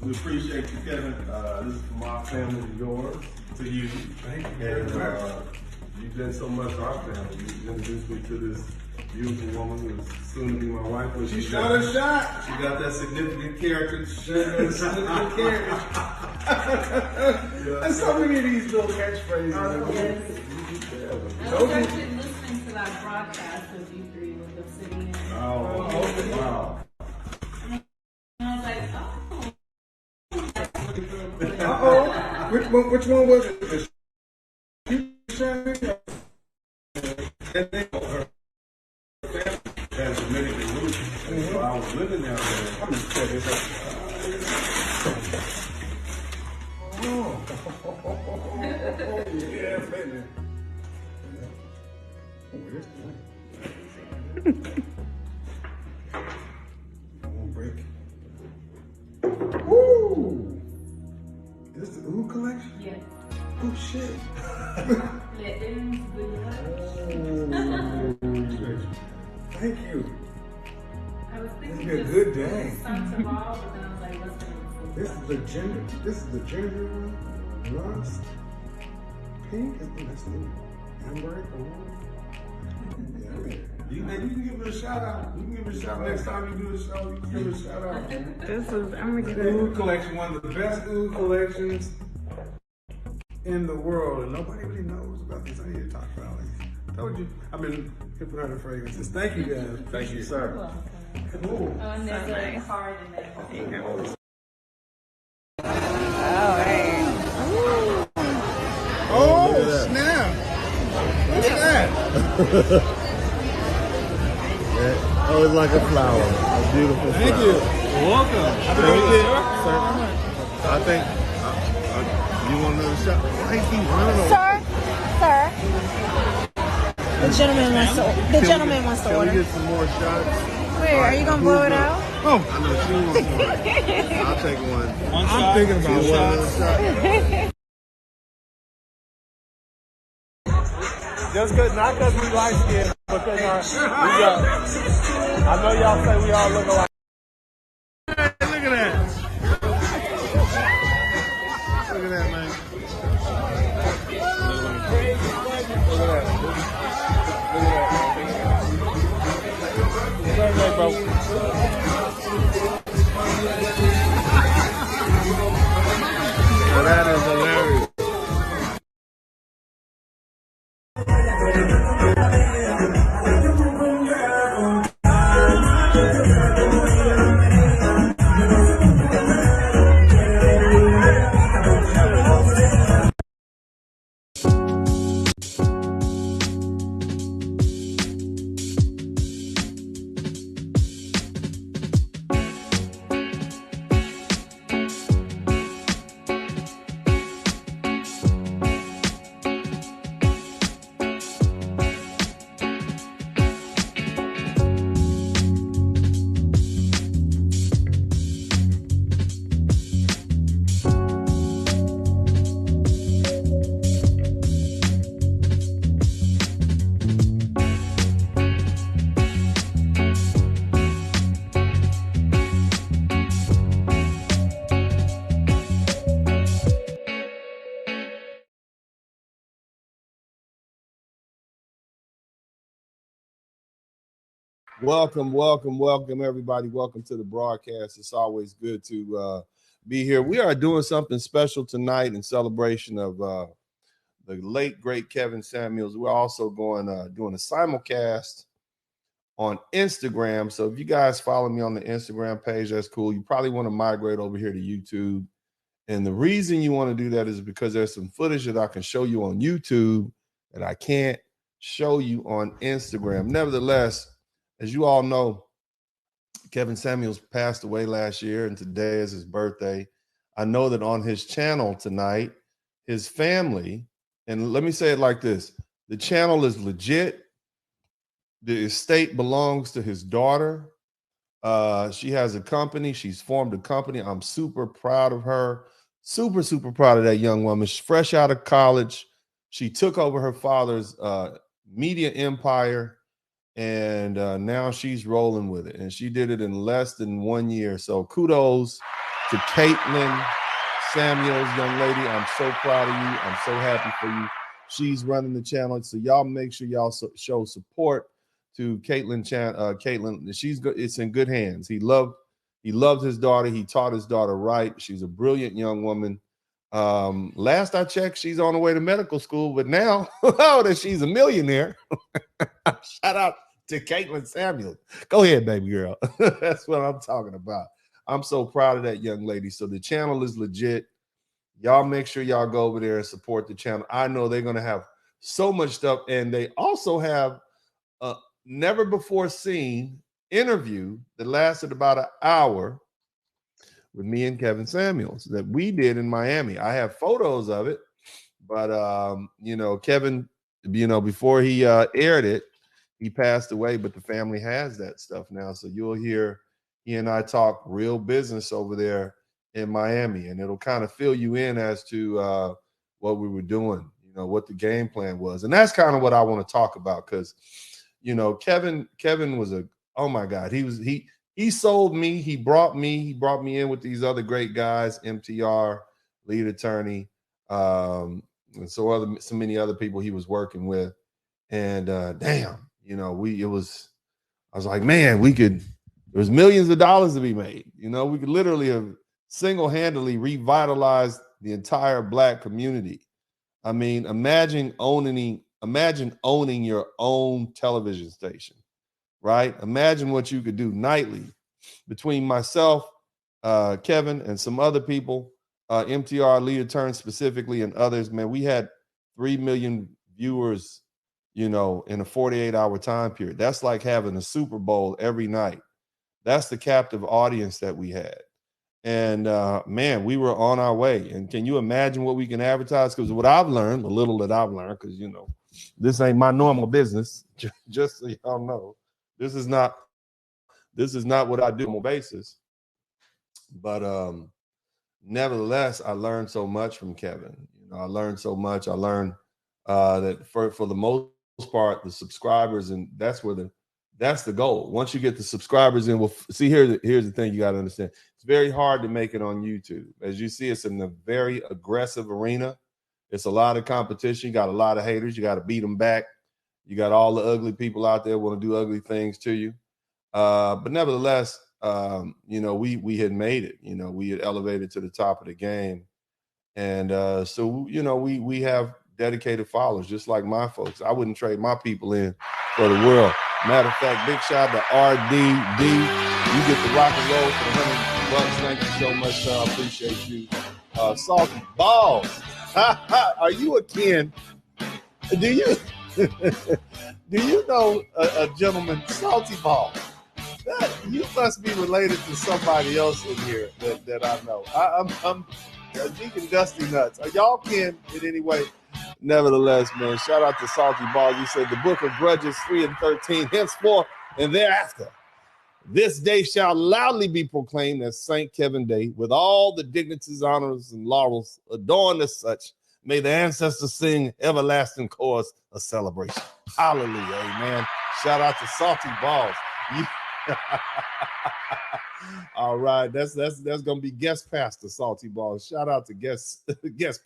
We appreciate you, Kevin. This is from our family to yours, to you. Thank you. And you've done so much for our family. You introduced me to this beautiful woman who is soon to be my wife. When She shot a shot. She got that significant character. There's so many of these little catchphrases. I was actually listening to that broadcast of you three with the city. Oh, wow. And I was like, Which one was it? That's Dominican roots. So I was living down there. I'm just check this out. Yeah, baby. Won't break. Woo! Is this the Ooh collection? yes. Oh shit. Thank you. I was thinking This is a good day. Sons of all, but then I was like, what's the This is the ginger. This is the ginger one. Rust. Pink. That's new. Amber. You can give her a shout out. You can give her a shout out next time you do a show. You can give her a shout out. I'm gonna get Oud collection, one of the best oud collections in the world, and nobody really knows about this. I need to talk about it. I told you, I've been hipping out the fragrances. Thank you guys. Thank you, sir. Cool. Oh, and there's So a nice. card in there. Oh, hey. Oh, snap. Look at that. Oh, it's like a flower. A beautiful flower. Thank you. You're welcome. I think you want another shot? Why he keep running over? Sir. The gentleman wants to Can we order. get some more shots? Where, are you gonna blow it out? Oh, I know she wants one. I'll take one. I'm thinking about You want shots. another shot? Just cause, not because we light skinned, but because I know y'all say we all look alike. Look at that. Look at that, man. Look at that. Look at that, bro. Now that is hilarious. Welcome, everybody. Welcome to the broadcast. It's always good to be here. We are doing something special tonight in celebration of the late, great Kevin Samuels. We're also doing a simulcast on Instagram. So if you guys follow me on the Instagram page, that's cool. You probably want to migrate over here to YouTube. And the reason you want to do that is because there's some footage that I can show you on YouTube that I can't show you on Instagram. Nevertheless, as you all know, Kevin Samuels passed away last year, and today is his birthday. I know that on his channel tonight, his family, and let me say it like this, the channel is legit. The estate belongs to his daughter. She has a company. She's formed a company. I'm super proud of her. Super, super proud of that young woman. She's fresh out of college. She took over her father's media empire. And now she's rolling with it. And she did it in less than 1 year. So kudos to Caitlin Samuels, young lady. I'm so proud of you. I'm so happy for you. She's running the channel, so y'all make sure y'all show support to Caitlin. Caitlin, it's in good hands. He loved his daughter. He taught his daughter right. She's a brilliant young woman. Last I checked, she's on the way to medical school, but now that she's a millionaire, shout out to Caitlin Samuels. Go ahead, baby girl. That's what I'm talking about. I'm so proud of that young lady. So the channel is legit. Y'all make sure y'all go over there and support the channel. I know they're going to have so much stuff. And they also have a never before seen interview that lasted about an hour with me and Kevin Samuels that we did in Miami. I have photos of it, but Kevin, before he aired it, he passed away, but the family has that stuff now. So you'll hear he and I talk real business over there in Miami, and it'll kind of fill you in as to what we were doing, what the game plan was. And that's kind of what I want to talk about, because, Kevin was oh my God, he sold me. He brought me in with these other great guys, MTR, lead attorney, and so many other people he was working with. And damn, I was like, man, there's millions of dollars to be made. We could literally have single-handedly revitalized the entire Black community. I mean, imagine owning your own television station, right? Imagine what you could do nightly between myself, Kevin, and some other people, MTR, lead attorney specifically, and others. Man, we had 3 million viewers, in a 48-hour time period. That's like having a Super Bowl every night. That's the captive audience that we had. And man, we were on our way. And can you imagine what we can advertise? Because what I've learned, a little that I've learned, because this ain't my normal business. Just so y'all know, this is not what I do on a basis. But nevertheless, I learned so much from Kevin. I learned so much. I learned that for the most part, the subscribers, and that's the goal. Once you get the subscribers in, here's the thing you got to understand. It's very hard to make it on YouTube. As you see, it's in a very aggressive arena. It's a lot of competition. You got a lot of haters. You got to beat them back. You got all the ugly people out there want to do ugly things to you. But nevertheless, we had made it. We had elevated to the top of the game. And so we have dedicated followers, just like my folks. I wouldn't trade my people in for the world. Matter of fact, big shout out to RDD. You get the rock and roll for $100. Thank you so much. I appreciate you. Salty Balls. Are you a kin? Do you know a gentleman, Salty Balls? You must be related to somebody else in here that I know. I'm Deacon Dusty Nuts. Are y'all kin in any way? Nevertheless, man, shout out to Salty Balls. You said the book of Grudges 3 and 13, henceforth and thereafter. This day shall loudly be proclaimed as St. Kevin Day, with all the dignities, honors, and laurels adorned as such. May the ancestors sing everlasting chorus of celebration. Hallelujah, amen. Shout out to Salty Balls. All right, that's gonna be guest pastor Salty Balls. Shout out to guest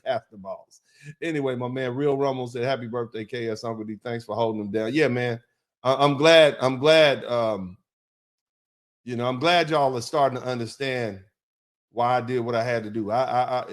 pastor Balls. Anyway, my man Real Rumble said happy birthday, KS Uncle D. Thanks for holding them down. Yeah, man. I'm glad. I'm glad y'all are starting to understand why I did what I had to do. I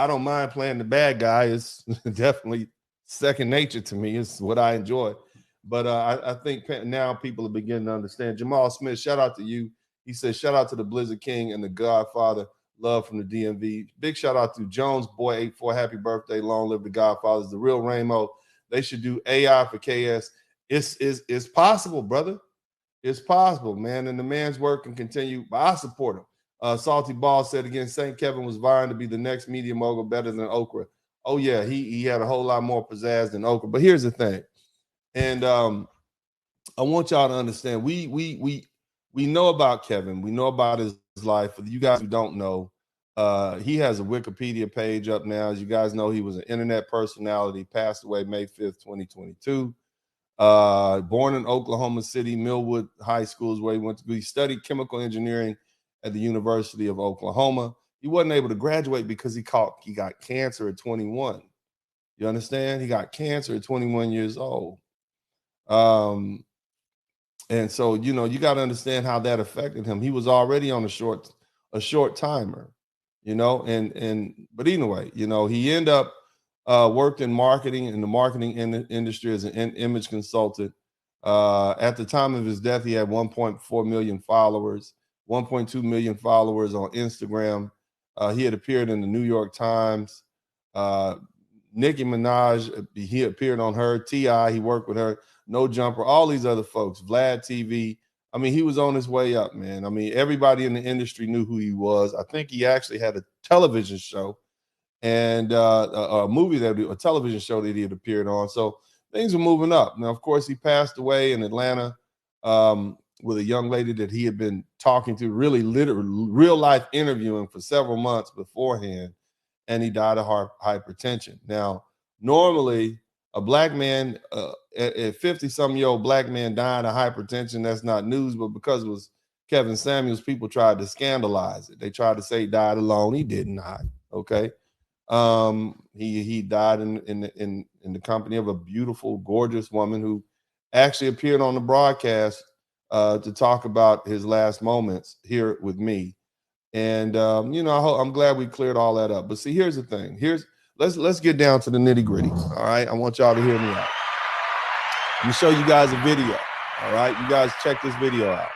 don't mind playing the bad guy. It's definitely second nature to me. It's what I enjoy. But I think now people are beginning to understand. Jamal Smith, shout out to you. He says, shout out to the Blizzard King and the Godfather. Love from the DMV. Big shout out to Jones Boy 84. Happy birthday. Long live the Godfathers. The Real Rainbow. They should do AI for KS. It's possible, brother. It's possible, man. And the man's work can continue. But I support him. Salty Ball said again, St. Kevin was vying to be the next media mogul, better than Okra. Oh, yeah, he had a whole lot more pizzazz than Okra. But here's the thing. And I want y'all to understand, we know about Kevin. We know about his life. For you guys who don't know, he has a Wikipedia page up now. As you guys know, he was an internet personality, passed away May 5th, 2022. Born in Oklahoma City, Millwood High School is where he went to. He studied chemical engineering at the University of Oklahoma. He wasn't able to graduate because he got cancer at 21. You understand? He got cancer at 21 years old. And so, you know, you got to understand how that affected him. He was already on a short timer, you know, but anyway, you know, he ended up worked in marketing, in the marketing industry as an image consultant. At the time of his death, he had 1.4 million followers, 1.2 million followers on Instagram. He had appeared in the New York Times. Nicki Minaj, he appeared on her. T.I., he worked with her. No Jumper, all these other folks. Vlad TV. I mean, he was on his way up, man. I mean, everybody in the industry knew who he was. I think he actually had a television show and a television show that he had appeared on. So things were moving up. Now, of course, he passed away in Atlanta with a young lady that he had been talking to, really real life interviewing for several months beforehand, and he died of hypertension. Now, normally a black man, at 50-something-year-old black man dying of hypertension, that's not news, but because it was Kevin Samuels, people tried to scandalize it. They tried to say he died alone. He did not. Okay. He died in the company of a beautiful, gorgeous woman who actually appeared on the broadcast to talk about his last moments here with me. And you know, I'm glad we cleared all that up. But see, here's the thing. Let's get down to the nitty-gritty. All right. I want y'all to hear me out. Let me show you guys a video. All right. You guys check this video out.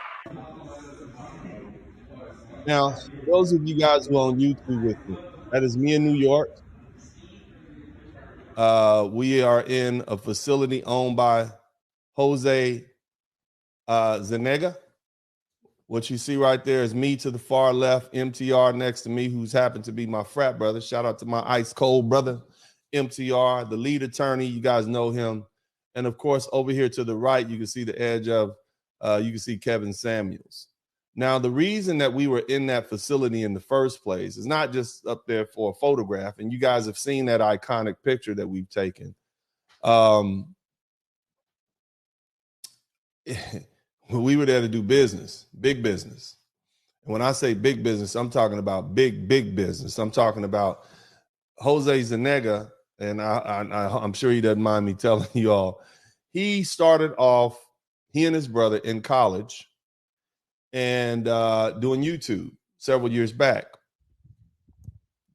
Now, those of you guys who are on YouTube with me, that is me in New York. We are in a facility owned by Jose Zanega. What you see right there is me to the far left, MTR next to me, who's happened to be my frat brother. Shout out to my ice cold brother, MTR, the lead attorney. You guys know him. And of course, over here to the right, you can see the edge of, you can see Kevin Samuels. Now, the reason that we were in that facility in the first place is not just up there for a photograph. And you guys have seen that iconic picture that we've taken. We were there to do business, big business. And when I say big business, I'm talking about big business. I'm talking about Jose Zanega, and I'm sure he doesn't mind me telling you all. He started off, he and his brother in college, and doing YouTube several years back.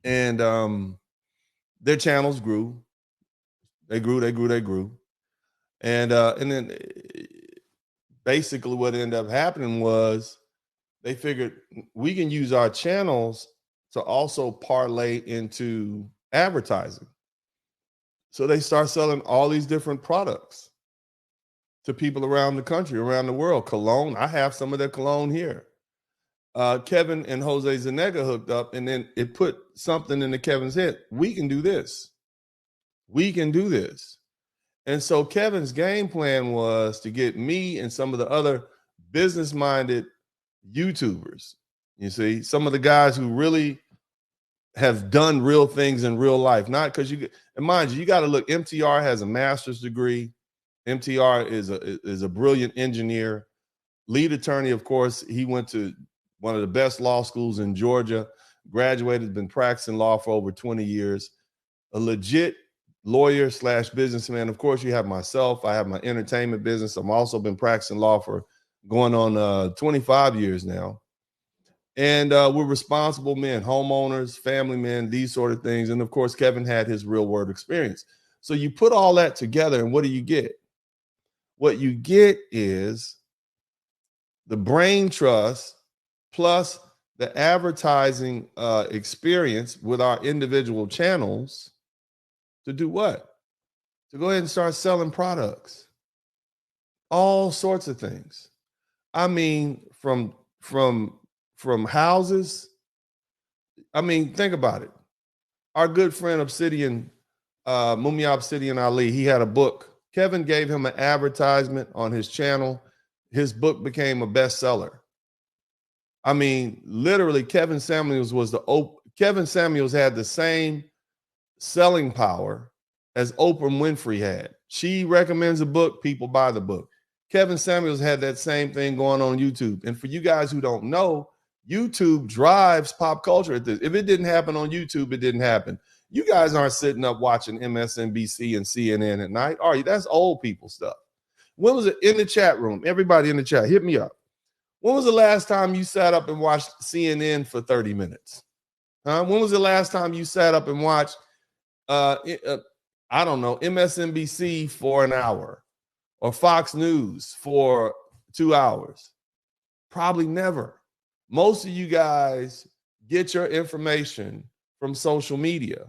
And their channels grew. They grew. And then basically what ended up happening was they figured we can use our channels to also parlay into advertising. So they start selling all these different products to people around the country, around the world. Cologne, I have some of their cologne here. Kevin and Jose Zanega hooked up, and then it put something into Kevin's head. We can do this. We can do this. And so Kevin's game plan was to get me and some of the other business-minded YouTubers, you see, some of the guys who really have done real things in real life. Not because and mind you, you got to look, MTR has a master's degree. MTR is a brilliant engineer, lead attorney. Of course, he went to one of the best law schools in Georgia, graduated, been practicing law for over 20 years, a legit lawyer / businessman. Of course, you have myself. I have my entertainment business. I've also been practicing law for going on 25 years now. And we're responsible men, homeowners, family men, these sort of things. And of course, Kevin had his real world experience. So you put all that together, and what do you get? What you get is the brain trust plus the advertising experience with our individual channels to do what? To go ahead and start selling products. All sorts of things. I mean, from houses. I mean, think about it. Our good friend Obsidian, Mumia Obsidian Ali, he had a book. Kevin gave him an advertisement on his channel. His book became a bestseller. I mean, literally, Kevin Samuels had the same selling power as Oprah Winfrey had. She recommends a book, people buy the book. Kevin Samuels had that same thing going on YouTube. And for you guys who don't know, YouTube drives pop culture at this. If it didn't happen on YouTube, it didn't happen. You guys aren't sitting up watching MSNBC and CNN at night, are you? That's old people stuff. When was it in the chat room? Everybody in the chat, hit me up. When was the last time you sat up and watched CNN for 30 minutes? When was the last time you sat up and watched, I don't know, MSNBC for an hour or Fox News for 2 hours? Probably never. Most of you guys get your information from social media.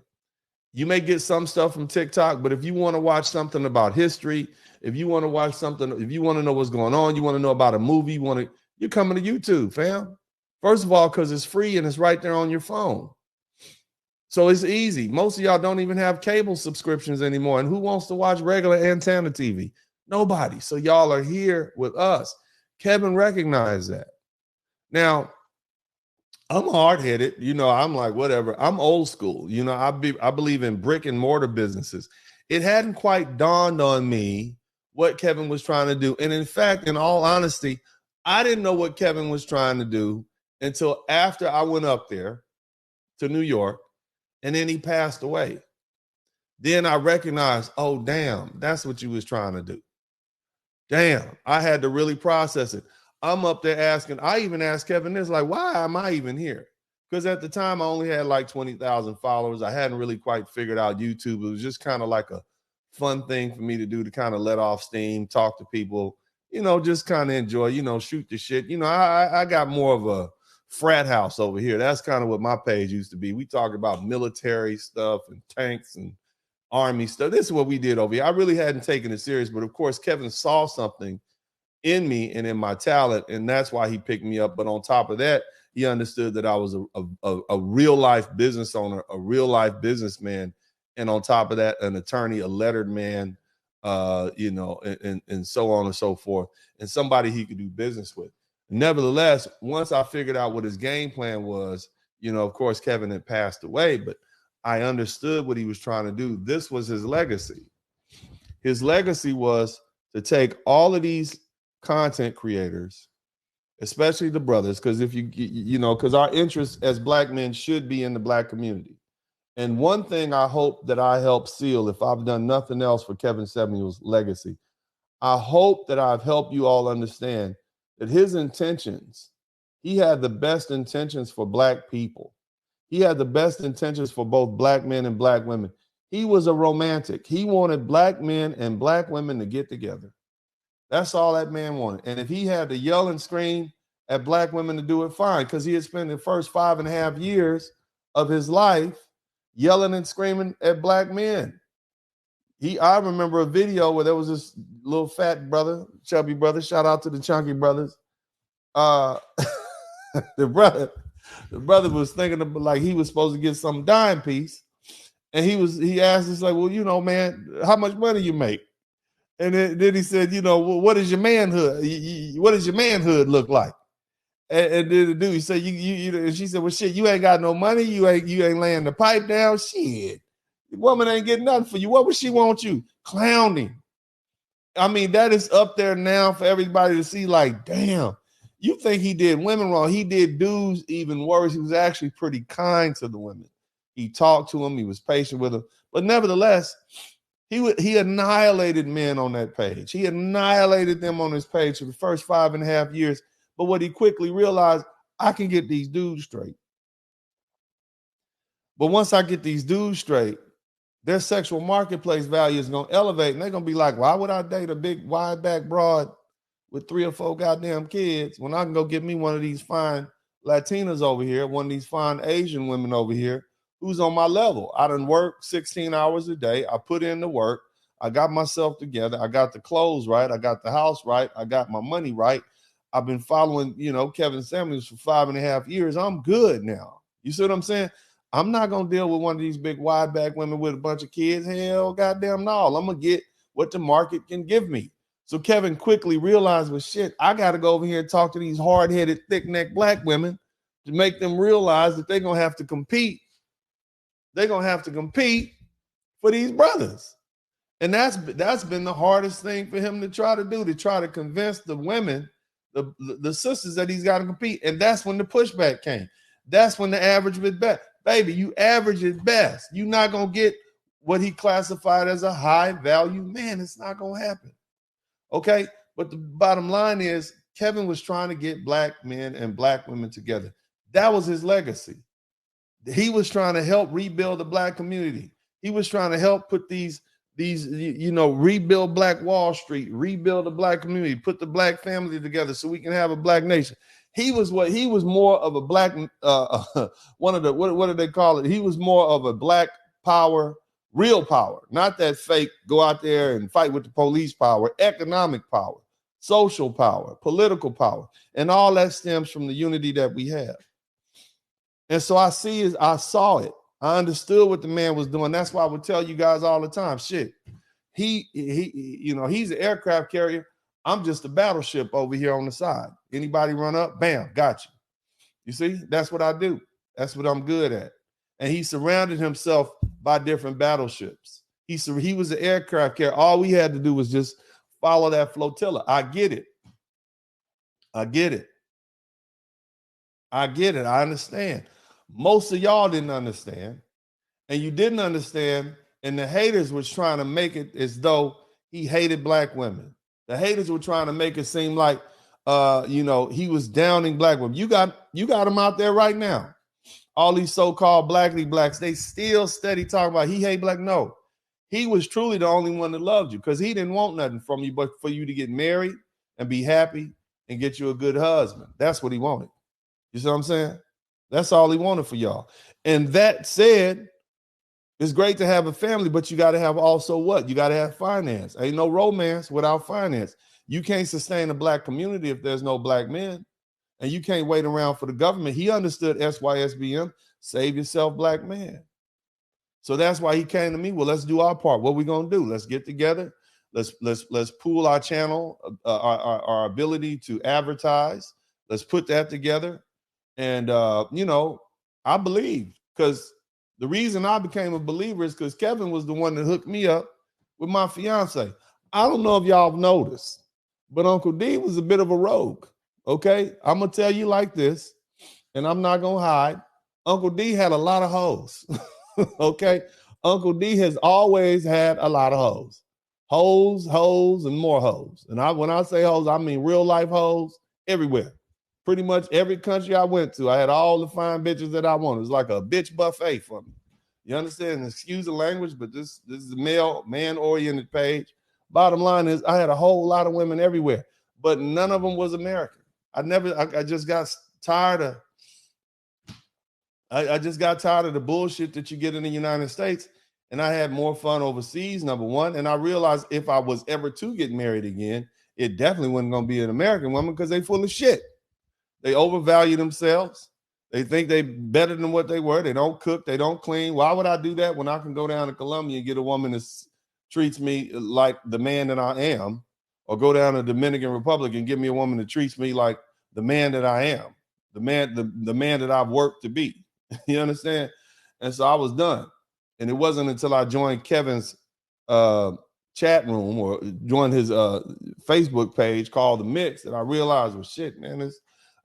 You may get some stuff from TikTok, but if you want to watch something about history, if you want to watch something, if you want to know what's going on, you want to know about a movie, you're coming to YouTube, fam. First of all, because it's free and it's right there on your phone. So it's easy. Most of y'all don't even have cable subscriptions anymore. And who wants to watch regular antenna TV? Nobody. So y'all are here with us. Kevin recognized that. Now, I'm hard-headed. I'm like, whatever. I'm old school. I believe in brick and mortar businesses. It hadn't quite dawned on me what Kevin was trying to do. And in fact, in all honesty, I didn't know what Kevin was trying to do until after I went up there to New York, and then he passed away. Then I recognized, oh, damn, that's what you was trying to do. Damn, I had to really process it. I'm up there asking, I even asked Kevin this, like, why am I even here? Because at the time, I only had like 20,000 followers. I hadn't really quite figured out YouTube. It was just kind of like a fun thing for me to do, to kind of let off steam, talk to people, just kind of enjoy, shoot the shit. I got more of a frat house over here. That's kind of what my page used to be. We talked about military stuff and tanks and army stuff. This is what we did over here. I really hadn't taken it serious, but of course, Kevin saw something in me and in my talent, and that's why he picked me up. But on top of that, he understood that I was a real life business owner, a real life businessman, and on top of that, an attorney, a lettered man, and so on and so forth, and somebody he could do business with. Nevertheless, once I figured out what his game plan was, of course, Kevin had passed away, but I understood what he was trying to do. This was his legacy. His legacy was to take all of these content creators, especially the brothers, because because our interest as Black men should be in the Black community. And one thing I hope that I help seal, if I've done nothing else for Kevin Samuel's legacy, I hope that I've helped you all understand that his intentions, he had the best intentions for Black people. He had the best intentions for both Black men and Black women. He was a romantic. He wanted Black men and Black women to get together. That's all that man wanted. And if he had to yell and scream at Black women to do it, fine, because he had spent the first 5.5 years of his life yelling and screaming at Black men. I remember a video where there was this little fat brother, chubby brother, shout out to the chunky brothers. The brother was thinking of, like, he was supposed to get some dime piece. And he asked us, like, well, man, how much money you make? And then he said, what is your manhood? What does your manhood look like? And then the dude, he said, and she said, well, shit, you ain't got no money. You ain't laying the pipe down. Shit, the woman ain't getting nothing for you. What would she want you? Clowning. I mean, that is up there now for everybody to see, like, damn, you think he did women wrong. He did dudes even worse. He was actually pretty kind to the women. He talked to them. He was patient with them. But nevertheless, he annihilated men on that page. He annihilated them on his page for the first 5.5 years. But what he quickly realized, I can get these dudes straight. But once I get these dudes straight, their sexual marketplace value is going to elevate. And they're going to be like, why would I date a big wide back broad with 3 or 4 goddamn kids when I can go get me one of these fine Latinas over here, one of these fine Asian women over here who's on my level? I done work 16 hours a day. I put in the work. I got myself together. I got the clothes right. I got the house right. I got my money right. I've been following, Kevin Samuels for 5.5 years. I'm good now. You see what I'm saying? I'm not going to deal with one of these big wide back women with a bunch of kids. Hell, goddamn no. I'm going to get what the market can give me. So Kevin quickly realized, well, shit, I got to go over here and talk to these hard-headed, thick-necked Black women to make them realize that they're going to have to compete. They're going to have to compete for these brothers. And that's been the hardest thing for him to try to do, to try to convince the women the sisters that he's got to compete. And that's when the pushback came. That's when the average was best. Baby, you average at best. You're not going to get what he classified as a high value man. It's not going to happen. Okay? But the bottom line is Kevin was trying to get black men and black women together. That was his legacy. He was trying to help rebuild the black community. He was trying to help put these rebuild Black Wall Street, rebuild the black community, put the black family together so we can have a black nation. He was more of a black, what do they call it? He was more of a black power, real power, not that fake, go out there and fight with the police power, economic power, social power, political power. And all that stems from the unity that we have. And so I saw it. I understood what the man was doing. That's why I would tell you guys all the time, shit, he's an aircraft carrier. I'm just a battleship over here on the side. Anybody run up, bam, got you. You see, that's what I do. That's what I'm good at. And he surrounded himself by different battleships. He was an aircraft carrier. All we had to do was just follow that flotilla. I get it. I understand. Most of y'all didn't understand. And you didn't understand. And the haters was trying to make it as though he hated black women. The haters were trying to make it seem like, he was downing black women. You got them out there right now. All these so-called blackity blacks, they still steady talking about he hate black. No, he was truly the only one that loved you because he didn't want nothing from you but for you to get married and be happy and get you a good husband. That's what he wanted. You see what I'm saying? That's all he wanted for y'all. And that said, it's great to have a family, but you got to have also what? You got to have finance. Ain't no romance without finance. You can't sustain a black community if there's no black men. And you can't wait around for the government. He understood SYSBM, save yourself, black man. So that's why he came to me. Well, let's do our part. What we going to do? Let's get together. Let's pool our channel, our ability to advertise. Let's put that together. And, I believe because the reason I became a believer is because Kevin was the one that hooked me up with my fiance. I don't know if y'all have noticed, but Uncle D was a bit of a rogue. Okay, I'm going to tell you like this, and I'm not going to hide. Uncle D had a lot of hoes. Okay, Uncle D has always had a lot of hoes. Hoes, and more hoes. And when I say hoes, I mean real life hoes everywhere. Pretty much every country I went to, I had all the fine bitches that I wanted. It was like a bitch buffet for me. You understand? And excuse the language, but this is a man-oriented page. Bottom line is I had a whole lot of women everywhere, but none of them was American. I just got tired of the bullshit that you get in the United States. And I had more fun overseas, number one. And I realized if I was ever to get married again, it definitely wasn't going to be an American woman because they full of shit. They overvalue themselves. They think they better than what they were. They don't cook. They don't clean. Why would I do that when I can go down to Colombia and get a woman that treats me like the man that I am, or go down to the Dominican Republic and give me a woman that treats me like the man that I am, the man that I've worked to be. You understand? And so I was done. And it wasn't until I joined Kevin's chat room or joined his Facebook page called The Mix that I realized, well, shit, man,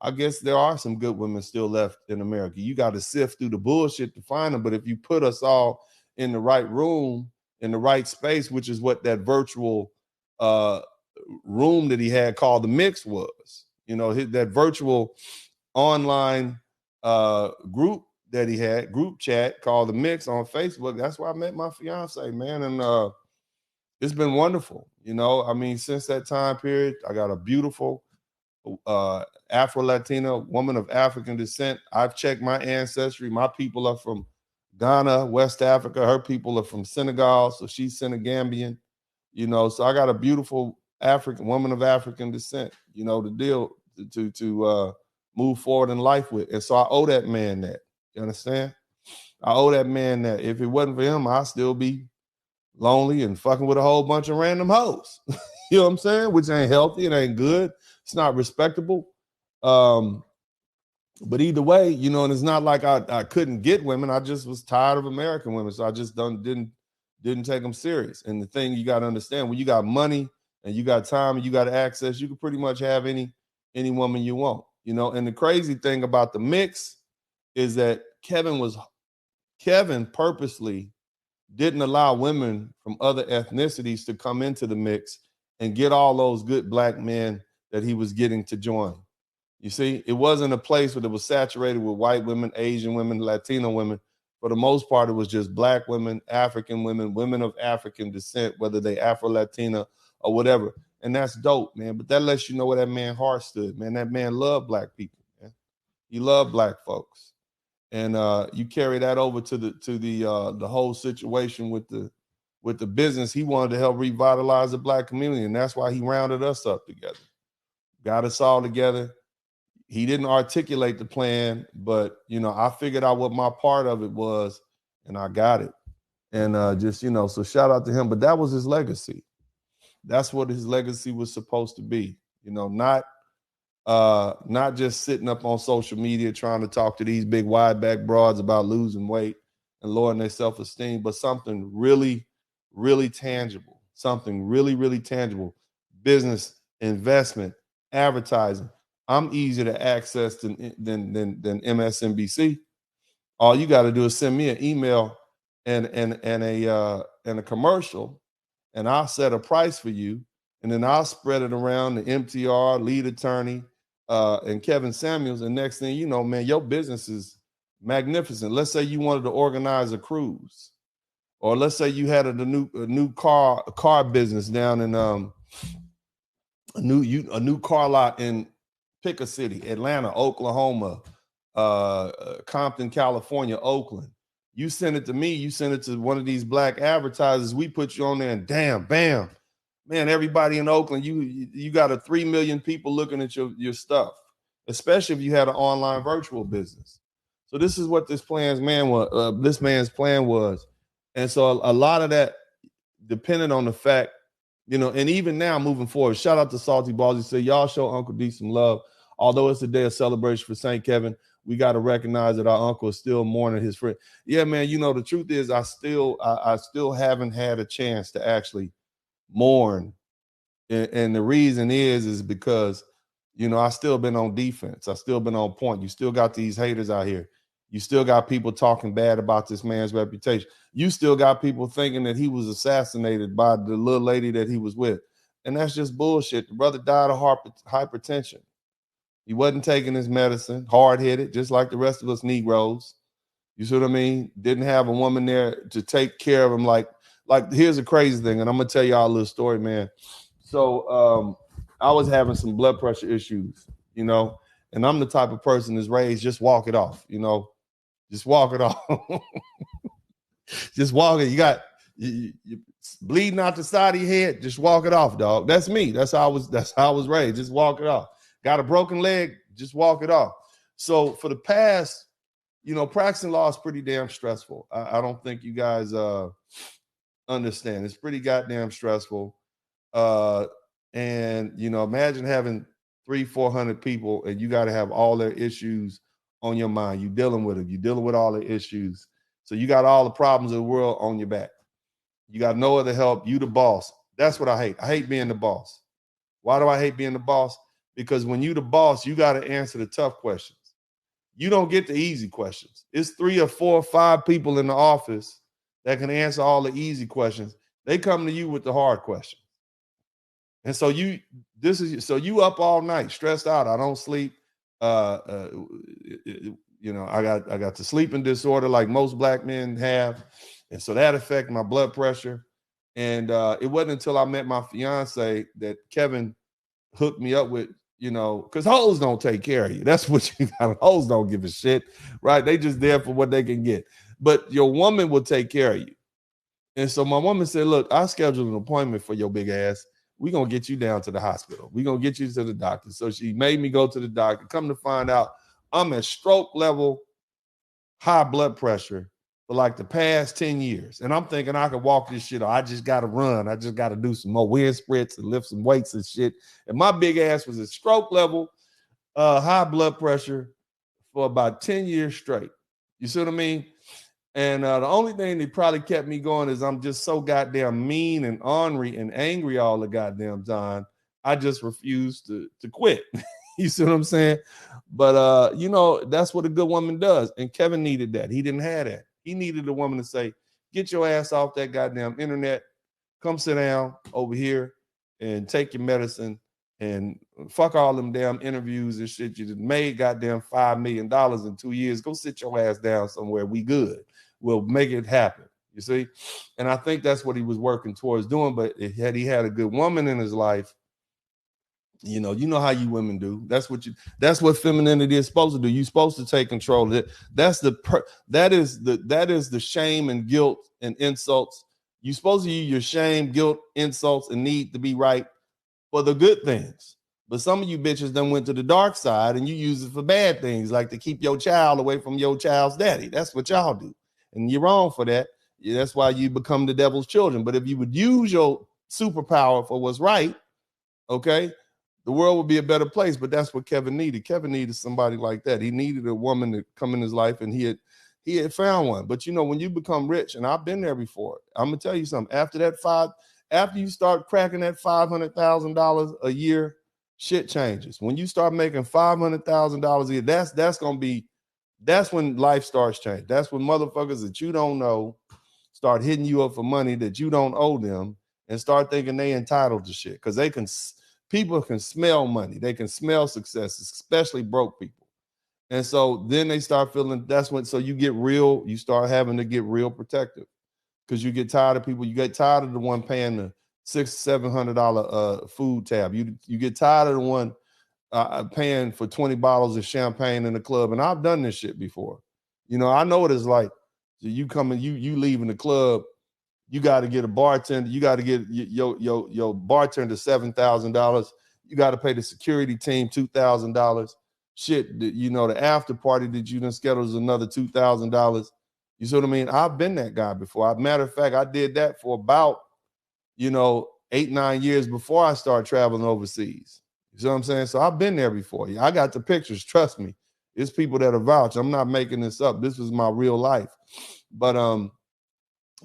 I guess there are some good women still left in America. You got to sift through the bullshit to find them. But if you put us all in the right room, in the right space, which is what that virtual room that he had called The Mix was, that virtual online group that he had, group chat called The Mix on Facebook. That's where I met my fiance, man. And it's been wonderful. Since that time period, I got a beautiful Afro-Latina woman of African descent. I've checked my ancestry. My people are from Ghana, West Africa. Her people are from Senegal, so she's Senegambian. So I got a beautiful African woman of African descent, to deal to move forward in life with. And so I owe that man that. You understand? I owe that man that. If it wasn't for him, I'd still be lonely and fucking with a whole bunch of random hoes. You know what I'm saying? Which ain't healthy. It ain't good. It's not respectable. But either way, and it's not like I couldn't get women. I just was tired of American women. So I just didn't take them serious. And the thing you got to understand, when you got money and you got time and you got access, you can pretty much have any any woman you want, you know. And the crazy thing about the mix is that Kevin purposely didn't allow women from other ethnicities to come into the mix and get all those good black men that he was getting to join. You see, it wasn't a place where it was saturated with white women, Asian women, Latino women. For the most part, it was just black women, African women, women of African descent, whether they Afro-Latina or whatever. And that's dope, man. But that lets you know where that man's heart stood, man. That man loved black people, man. He loved black folks. And you carry that over to the whole situation with the business. He wanted to help revitalize the black community, and that's why he rounded us up together, got us all together. He didn't articulate the plan, but you know, I figured out what my part of it was, and I got it. And just, you know, so shout out to him. But that was his legacy. That's what his legacy was supposed to be. You know, not just sitting up on social media trying to talk to these big wide back broads about losing weight and lowering their self-esteem, but something really, really tangible, something really, really tangible. Business, investment, advertising. I'm easier to access than MSNBC. All you got to do is send me an email and a commercial, and I'll set a price for you, and then I'll spread it around the MTR, lead attorney, and Kevin Samuels. And next thing you know, man, your business is magnificent. Let's say you wanted to organize a cruise, or let's say you had a new car business down in a new car lot in pick a city, Atlanta, Oklahoma, Compton, California, Oakland. You send it to me, you send it to one of these black advertisers, we put you on there, and damn, bam, man, everybody in Oakland, you got 3 million people looking at your stuff, especially if you had an online virtual business. So this is what this man's plan was. And so a lot of that depended on the fact, you know, and even now moving forward, shout out to Salty Balls. He said, y'all show Uncle D some love. Although it's a day of celebration for St. Kevin, we got to recognize that our uncle is still mourning his friend. Yeah, man, you know, the truth is I still haven't had a chance to actually mourn. And the reason is because, you know, I still been on defense. I still been on point. You still got these haters out here. You still got people talking bad about this man's reputation. You still got people thinking that he was assassinated by the little lady that he was with. And that's just bullshit. The brother died of hypertension. He wasn't taking his medicine, hard-headed, just like the rest of us Negroes. You see what I mean? Didn't have a woman there to take care of him. Like here's a crazy thing, and I'm going to tell y'all a little story, man. So I was having some blood pressure issues, you know, and I'm the type of person that's raised, just walk it off, you know. Just walk it off. Just walk it. You bleeding out the side of your head, just walk it off, dog. That's me. That's how I was raised. Just walk it off. Got a broken leg, just walk it off. So for the past, you know, practicing law is pretty damn stressful. I don't think you guys understand. It's pretty goddamn stressful. And, you know, imagine having 300-400 people and you got to have all their issues on your mind. You dealing with them. You dealing with all the issues. So you got all the problems of the world on your back. You got no other help. You the boss. That's what I hate. I hate being the boss. Why do I hate being the boss? Because when you the boss, you got to answer the tough questions. You don't get the easy questions. It's 3 or 4 or 5 people in the office that can answer all the easy questions. They come to you with the hard questions. And so you up all night, stressed out. I don't sleep. You know, I got the sleeping disorder like most black men have. And so that affected my blood pressure. And it wasn't until I met my fiance that Kevin hooked me up with, you know, because hoes don't take care of you. That's what you got. Hoes don't give a shit, right? They just there for what they can get. But your woman will take care of you. And so my woman said, look, I scheduled an appointment for your big ass. We're going to get you down to the hospital. We're going to get you to the doctor. So she made me go to the doctor. Come to find out, I'm at stroke level, high blood pressure for like the past 10 years. And I'm thinking I could walk this shit. I just got to run. I just got to do some more wind sprints and lift some weights and shit. And my big ass was at stroke level, high blood pressure for about 10 years straight. You see what I mean? And the only thing that probably kept me going is I'm just so goddamn mean and ornery and angry all the goddamn time. I just refused to quit. You see what I'm saying? But you know, that's what a good woman does. And Kevin needed that. He didn't have that. He needed a woman to say, get your ass off that goddamn internet. Come sit down over here and take your medicine and fuck all them damn interviews and shit. You just made goddamn $5 million in 2 years. Go sit your ass down somewhere. We good. We'll make it happen. You see? And I think that's what he was working towards doing. But had he had a good woman in his life, you know how you women do. That's what femininity is supposed to do. You're supposed to take control of it. That is the shame and guilt and insults. You're supposed to use your shame, guilt, insults, and need to be right for the good things. But some of you bitches done went to the dark side and you use it for bad things, like to keep your child away from your child's daddy. That's what y'all do. And you're wrong for that. That's why you become the devil's children. But if you would use your superpower for what's right, okay, the world would be a better place. But that's what Kevin needed. Kevin needed somebody like that. He needed a woman to come in his life, and he had found one. But you know, when you become rich, and I've been there before, I'm gonna tell you something. After you start cracking that $500,000 a year, shit changes. When you start making $500,000 a year, that's when life starts changing. That's when motherfuckers that you don't know start hitting you up for money that you don't owe them, and start thinking they entitled to shit, because people can smell money. They can smell success, especially broke people. And so then they start feeling, so you start having to get real protective, because you get tired of people. You get tired of the one paying the $600-700 food tab. You get tired of the one paying for 20 bottles of champagne in the club. And I've done this shit before. You know, I know what it's like. So you come and you leaving the club, you got to get a bartender. You got to get your bartender $7,000. You got to pay the security team $2,000. Shit, you know, the after party that you done scheduled is another $2,000. You see what I mean? I've been that guy before. Matter of fact, I did that for about, 8-9 years before I started traveling overseas. You see what I'm saying? So I've been there before. I got the pictures. Trust me. It's people that are vouch. I'm not making this up. This is my real life. But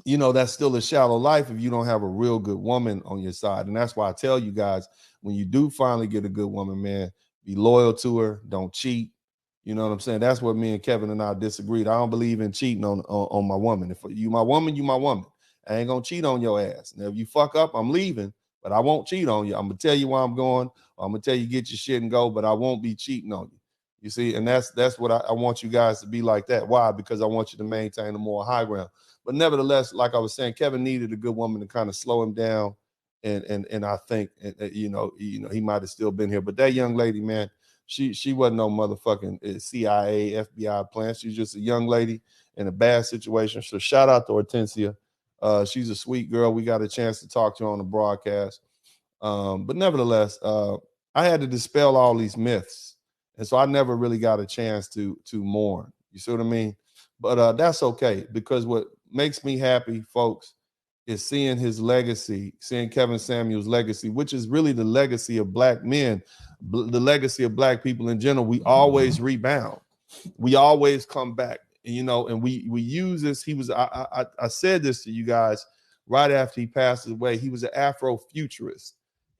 that's still a shallow life if you don't have a real good woman on your side. And that's why I tell you guys, when you do finally get a good woman, man, be loyal to her. Don't cheat. You know what I'm saying? That's what me and Kevin and I disagreed. I don't believe in cheating on my woman. If you my woman, you my woman. I ain't gonna cheat on your ass. Now, if you fuck up, I'm leaving, but I won't cheat on you. I'm gonna tell you where I'm going. I'm gonna tell you get your shit and go, but I won't be cheating on you. You see, and that's what I want you guys to be like that. Why? Because I want you to maintain a more high ground. But nevertheless, like I was saying, Kevin needed a good woman to kind of slow him down, and I think he might have still been here. But that young lady, man, she wasn't no motherfucking CIA, FBI plan. She's just a young lady in a bad situation. So shout out to Hortensia. She's a sweet girl. We got a chance to talk to her on the broadcast. But nevertheless, I had to dispel all these myths. And so I never really got a chance to mourn. You see what I mean? But that's okay, because what makes me happy, folks, is seeing his legacy, seeing Kevin Samuels' legacy, which is really the legacy of black men, the legacy of black people in general. We always rebound. We always come back. And we use this. I said this to you guys right after he passed away. He was an Afrofuturist.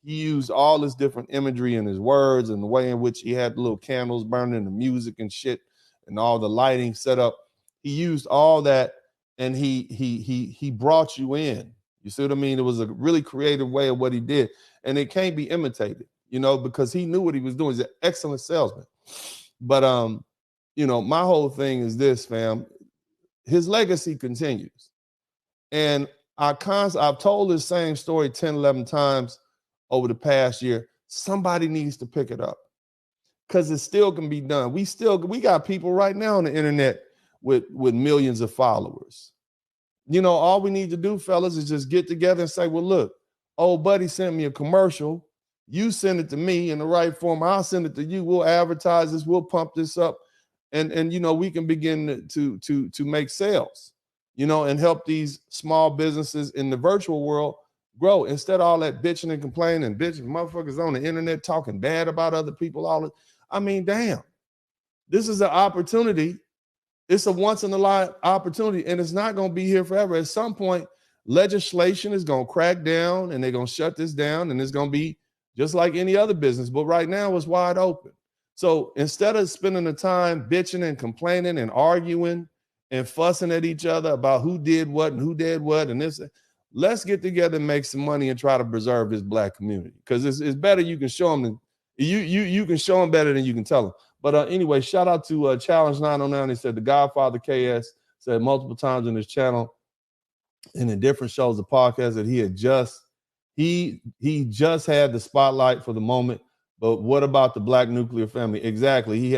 He used all this different imagery in his words and the way in which he had the little candles burning, the music and shit, and all the lighting set up. He used all that, and he brought you in. You see what I mean? It was a really creative way of what he did, and it can't be imitated, because he knew what he was doing. He's an excellent salesman. But my whole thing is this, fam. His legacy continues. And I've told this same story 10, 11 times over the past year. Somebody needs to pick it up, because it still can be done. We got people right now on the internet with millions of followers. All we need to do, fellas, is just get together and say, well, look, old buddy sent me a commercial. You send it to me in the right form. I'll send it to you. We'll advertise this. We'll pump this up. And we can begin to make sales, and help these small businesses in the virtual world grow, instead of all that bitching and complaining, motherfuckers on the internet talking bad about other people. Damn, this is an opportunity. It's a once in a life opportunity, and it's not going to be here forever. At some point, legislation is going to crack down, and they're going to shut this down, and it's going to be just like any other business. But right now, it's wide open. So instead of spending the time bitching and complaining and arguing and fussing at each other about who did what and who did what and this, let's get together and make some money and try to preserve this black community. Because it's better you can show them than you can show them better than you can tell them. But anyway, shout out to Challenge 909. He said the Godfather KS said multiple times in his channel and in different shows of podcasts that he just had the spotlight for the moment. But what about the black nuclear family? Exactly. He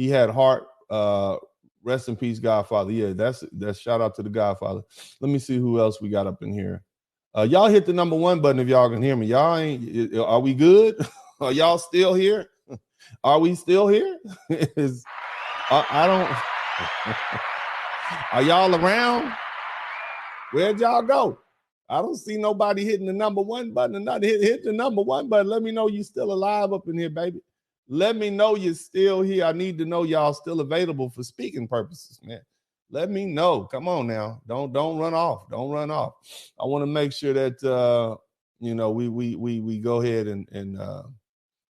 had heart. Rest in peace, Godfather. Yeah, that's shout out to the Godfather. Let me see who else we got up in here. Y'all hit the number 1 button if y'all can hear me. Y'all ain't. Are we good? Are y'all still here? Are we still here? I don't. Are y'all around? Where'd y'all go? I don't see nobody hitting the number 1 button. And not hit the number 1 button. Let me know you still alive up in here, baby. Let me know you're still here. I need to know y'all still available for speaking purposes, man. Let me know. Come on now. Don't run off. Don't run off. I want to make sure that we go ahead and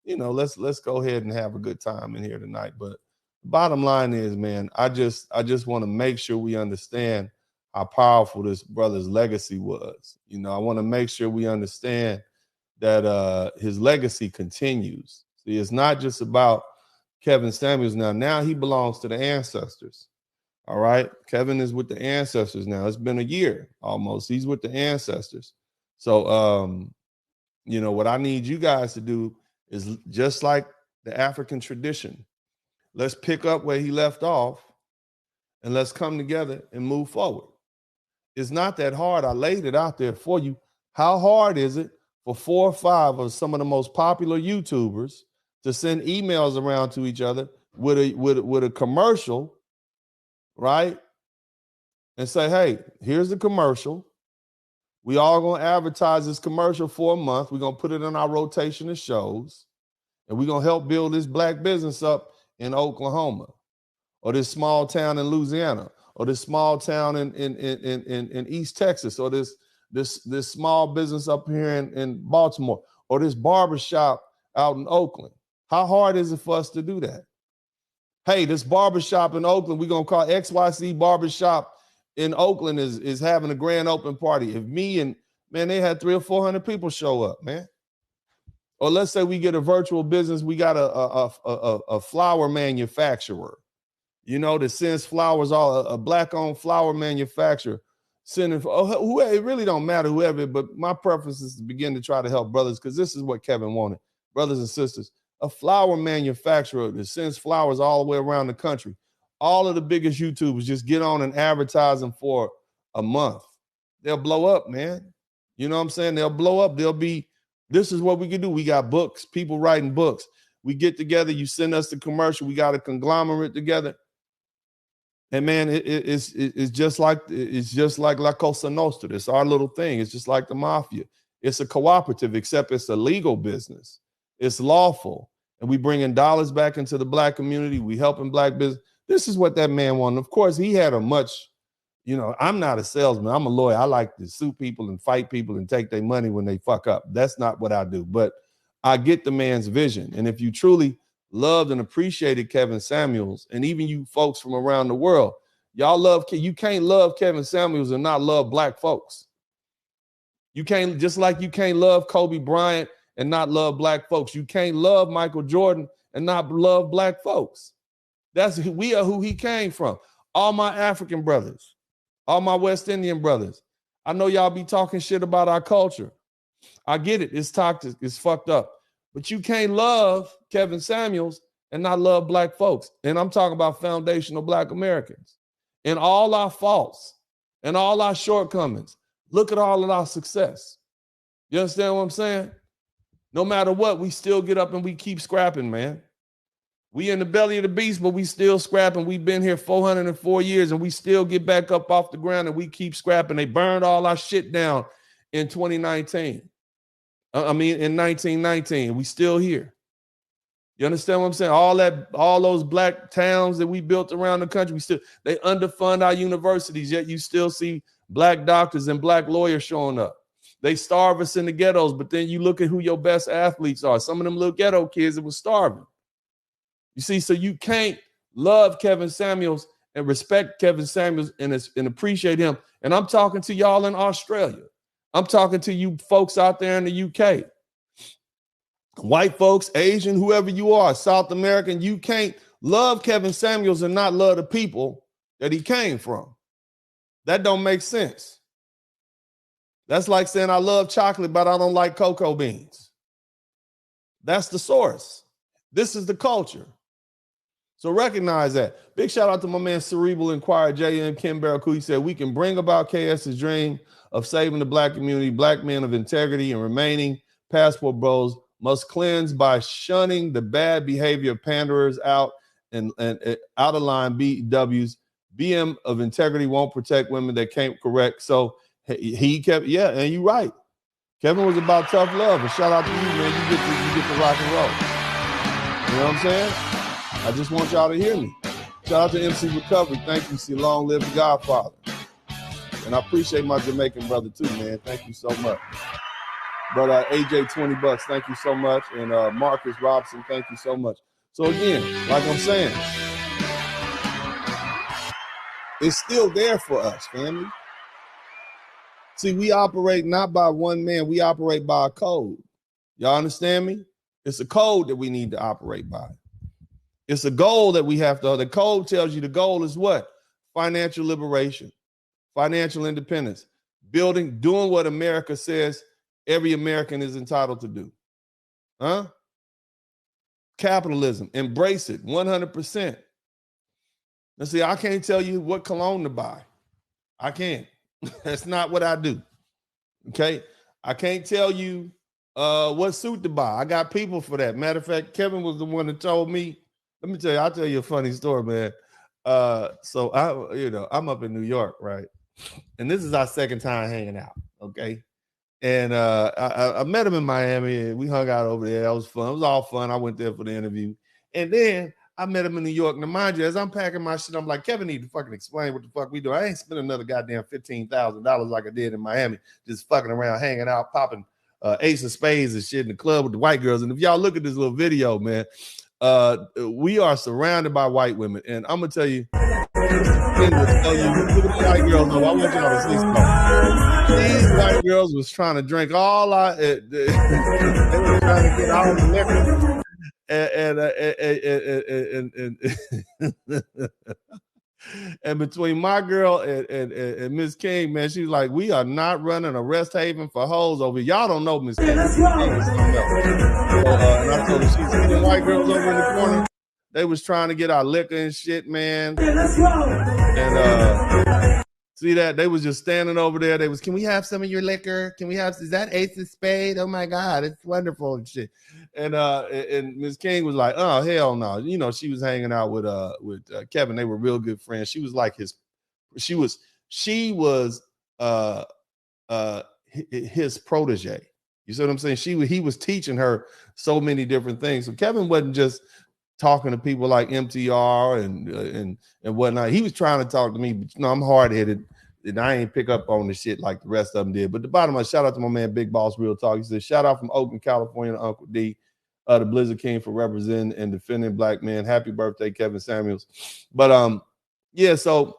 let's go ahead and have a good time in here tonight. But the bottom line is, man, I just want to make sure we understand how powerful this brother's legacy was. I want to make sure we understand that his legacy continues. See, it's not just about Kevin Samuels now. Now he belongs to the ancestors. All right. Kevin is with the ancestors now. It's been a year almost. He's with the ancestors. So, what I need you guys to do is just like the African tradition. Let's pick up where he left off and let's come together and move forward. It's not that hard. I laid it out there for you. How hard is it for 4 or 5 of some of the most popular YouTubers to send emails around to each other with a commercial, right? And say, hey, here's the commercial. We all going to advertise this commercial for a month. We're going to put it in our rotation of shows. And we're going to help build this black business up in Oklahoma or this small town in Louisiana or this small town in East Texas or this small business up here in Baltimore or this barbershop out in Oakland. How hard is it for us to do that? Hey, this barbershop in Oakland, we're going to call XYZ Barbershop in Oakland is having a grand open party. If they had 300 or 400 people show up, man. Or let's say we get a virtual business. We got a flower manufacturer, that sends flowers, a black-owned flower manufacturer sending, it really don't matter whoever, but my preference is to begin to try to help brothers because this is what Kevin wanted. Brothers and sisters, a flower manufacturer that sends flowers all the way around the country. All of the biggest YouTubers just get on and advertise them for a month. They'll blow up, man. You know what I'm saying? They'll blow up. This is what we can do. We got books, people writing books. We get together. You send us the commercial. We got a conglomerate together. And man, it's just like La Cosa Nostra. It's our little thing. It's just like the mafia. It's a cooperative, except it's a legal business. It's lawful. And we bringing dollars back into the black community. We helping black business. This is what that man wanted. Of course, he had a much, I'm not a salesman. I'm a lawyer. I like to sue people and fight people and take their money when they fuck up. That's not what I do. But I get the man's vision. And if you truly loved and appreciated Kevin Samuels, and even you folks from around the world, you can't love Kevin Samuels and not love black folks. You can't, just like you can't love Kobe Bryant and not love black folks. You can't love Michael Jordan and not love black folks. We are who he came from. All my African brothers, all my West Indian brothers. I know y'all be talking shit about our culture. I get it. It's toxic. It's fucked up. But you can't love Kevin Samuels and not love black folks. And I'm talking about foundational black Americans. And all our faults and all our shortcomings. Look at all of our success. You understand what I'm saying? No matter what, we still get up and we keep scrapping, man. We in the belly of the beast, but we still scrapping. We've been here 404 years and we still get back up off the ground and we keep scrapping. They burned all our shit down in 2019. In 1919. We still here. You understand what I'm saying? All those black towns that we built around the country, they underfund our universities, yet you still see black doctors and black lawyers showing up. They starve us in the ghettos, but then you look at who your best athletes are. Some of them little ghetto kids that were starving. You see, so you can't love Kevin Samuels and respect Kevin Samuels and appreciate him. And I'm talking to y'all in Australia. I'm talking to you folks out there in the UK. White folks, Asian, whoever you are, South American, you can't love Kevin Samuels and not love the people that he came from. That don't make sense. That's like saying I love chocolate, but I don't like cocoa beans. That's the source. This is the culture. So recognize that. Big shout out to my man Cerebral Inquirer, J.M. Kim Barracu. He said, we can bring about KS's dream of saving the black community. Black men of integrity and remaining passport bros must cleanse by shunning the bad behavior of panderers out and out of line BWs. BM of integrity won't protect women that can't correct. So he kept, yeah, and you're right. Kevin was about tough love. And shout out to you, man. You get to rock and roll. You know what I'm saying? I just want y'all to hear me. Shout out to MC Recovery. Thank you. See, long live the Godfather. And I appreciate my Jamaican brother too, man. Thank you so much. Brother AJ, $20. Thank you so much. And Marcus Robson, thank you so much. So again, like I'm saying, it's still there for us, family. See, we operate not by one man. We operate by a code. Y'all understand me? It's a code that we need to operate by. It's a goal that we have to. The code tells you the goal is what? Financial liberation, financial independence, doing what America says every American is entitled to do. Huh? Capitalism, embrace it 100%. Now, see, I can't tell you what cologne to buy. I can't. That's not what I do. Okay? I can't tell you what suit to buy. I got people for that. Matter of fact, Kevin was the one that told me. Let me tell you, I'll tell you a funny story, man. So I'm up in New York, right? And this is our second time hanging out, okay? And I met him in Miami, and we hung out over there. That was fun. It was all fun. I went there for the interview. And then I met him in New York. Now, mind you, as I'm packing my shit, I'm like, Kevin need to fucking explain what the fuck we do. I ain't spending another goddamn $15,000 like I did in Miami, just fucking around, hanging out, popping ace of spades and shit in the club with the white girls. And if y'all look at this little video, man, we are surrounded by white women. And I'm going to tell you, look at the white girls. No, I want y'all to see something. These white girls was trying to drink all they were trying to get all the liquor. And between my girl and Miss King, man, she's like, we are not running a rest haven for hoes over here. Y'all don't know Miss King. And I told her, she's the white girls over in the corner. They was trying to get our liquor and shit, man. And see that? They was just standing over there. They was, can we have some of your liquor? Can we have, is that Ace of Spade? Oh my God, it's wonderful and shit. And Miss King was like, oh, hell no. You know, she was hanging out with Kevin. They were real good friends. She was like his protege. You see what I'm saying? He was teaching her so many different things. So Kevin wasn't just talking to people like MTR and whatnot. He was trying to talk to me, but I'm hard-headed and I ain't pick up on the shit like the rest of them did. But the bottom line, shout out to my man Big Boss Real Talk. He said, shout out from Oakland, California to Uncle D, the Blizzard King, for representing and defending black men. Happy birthday, Kevin Samuels. But yeah, so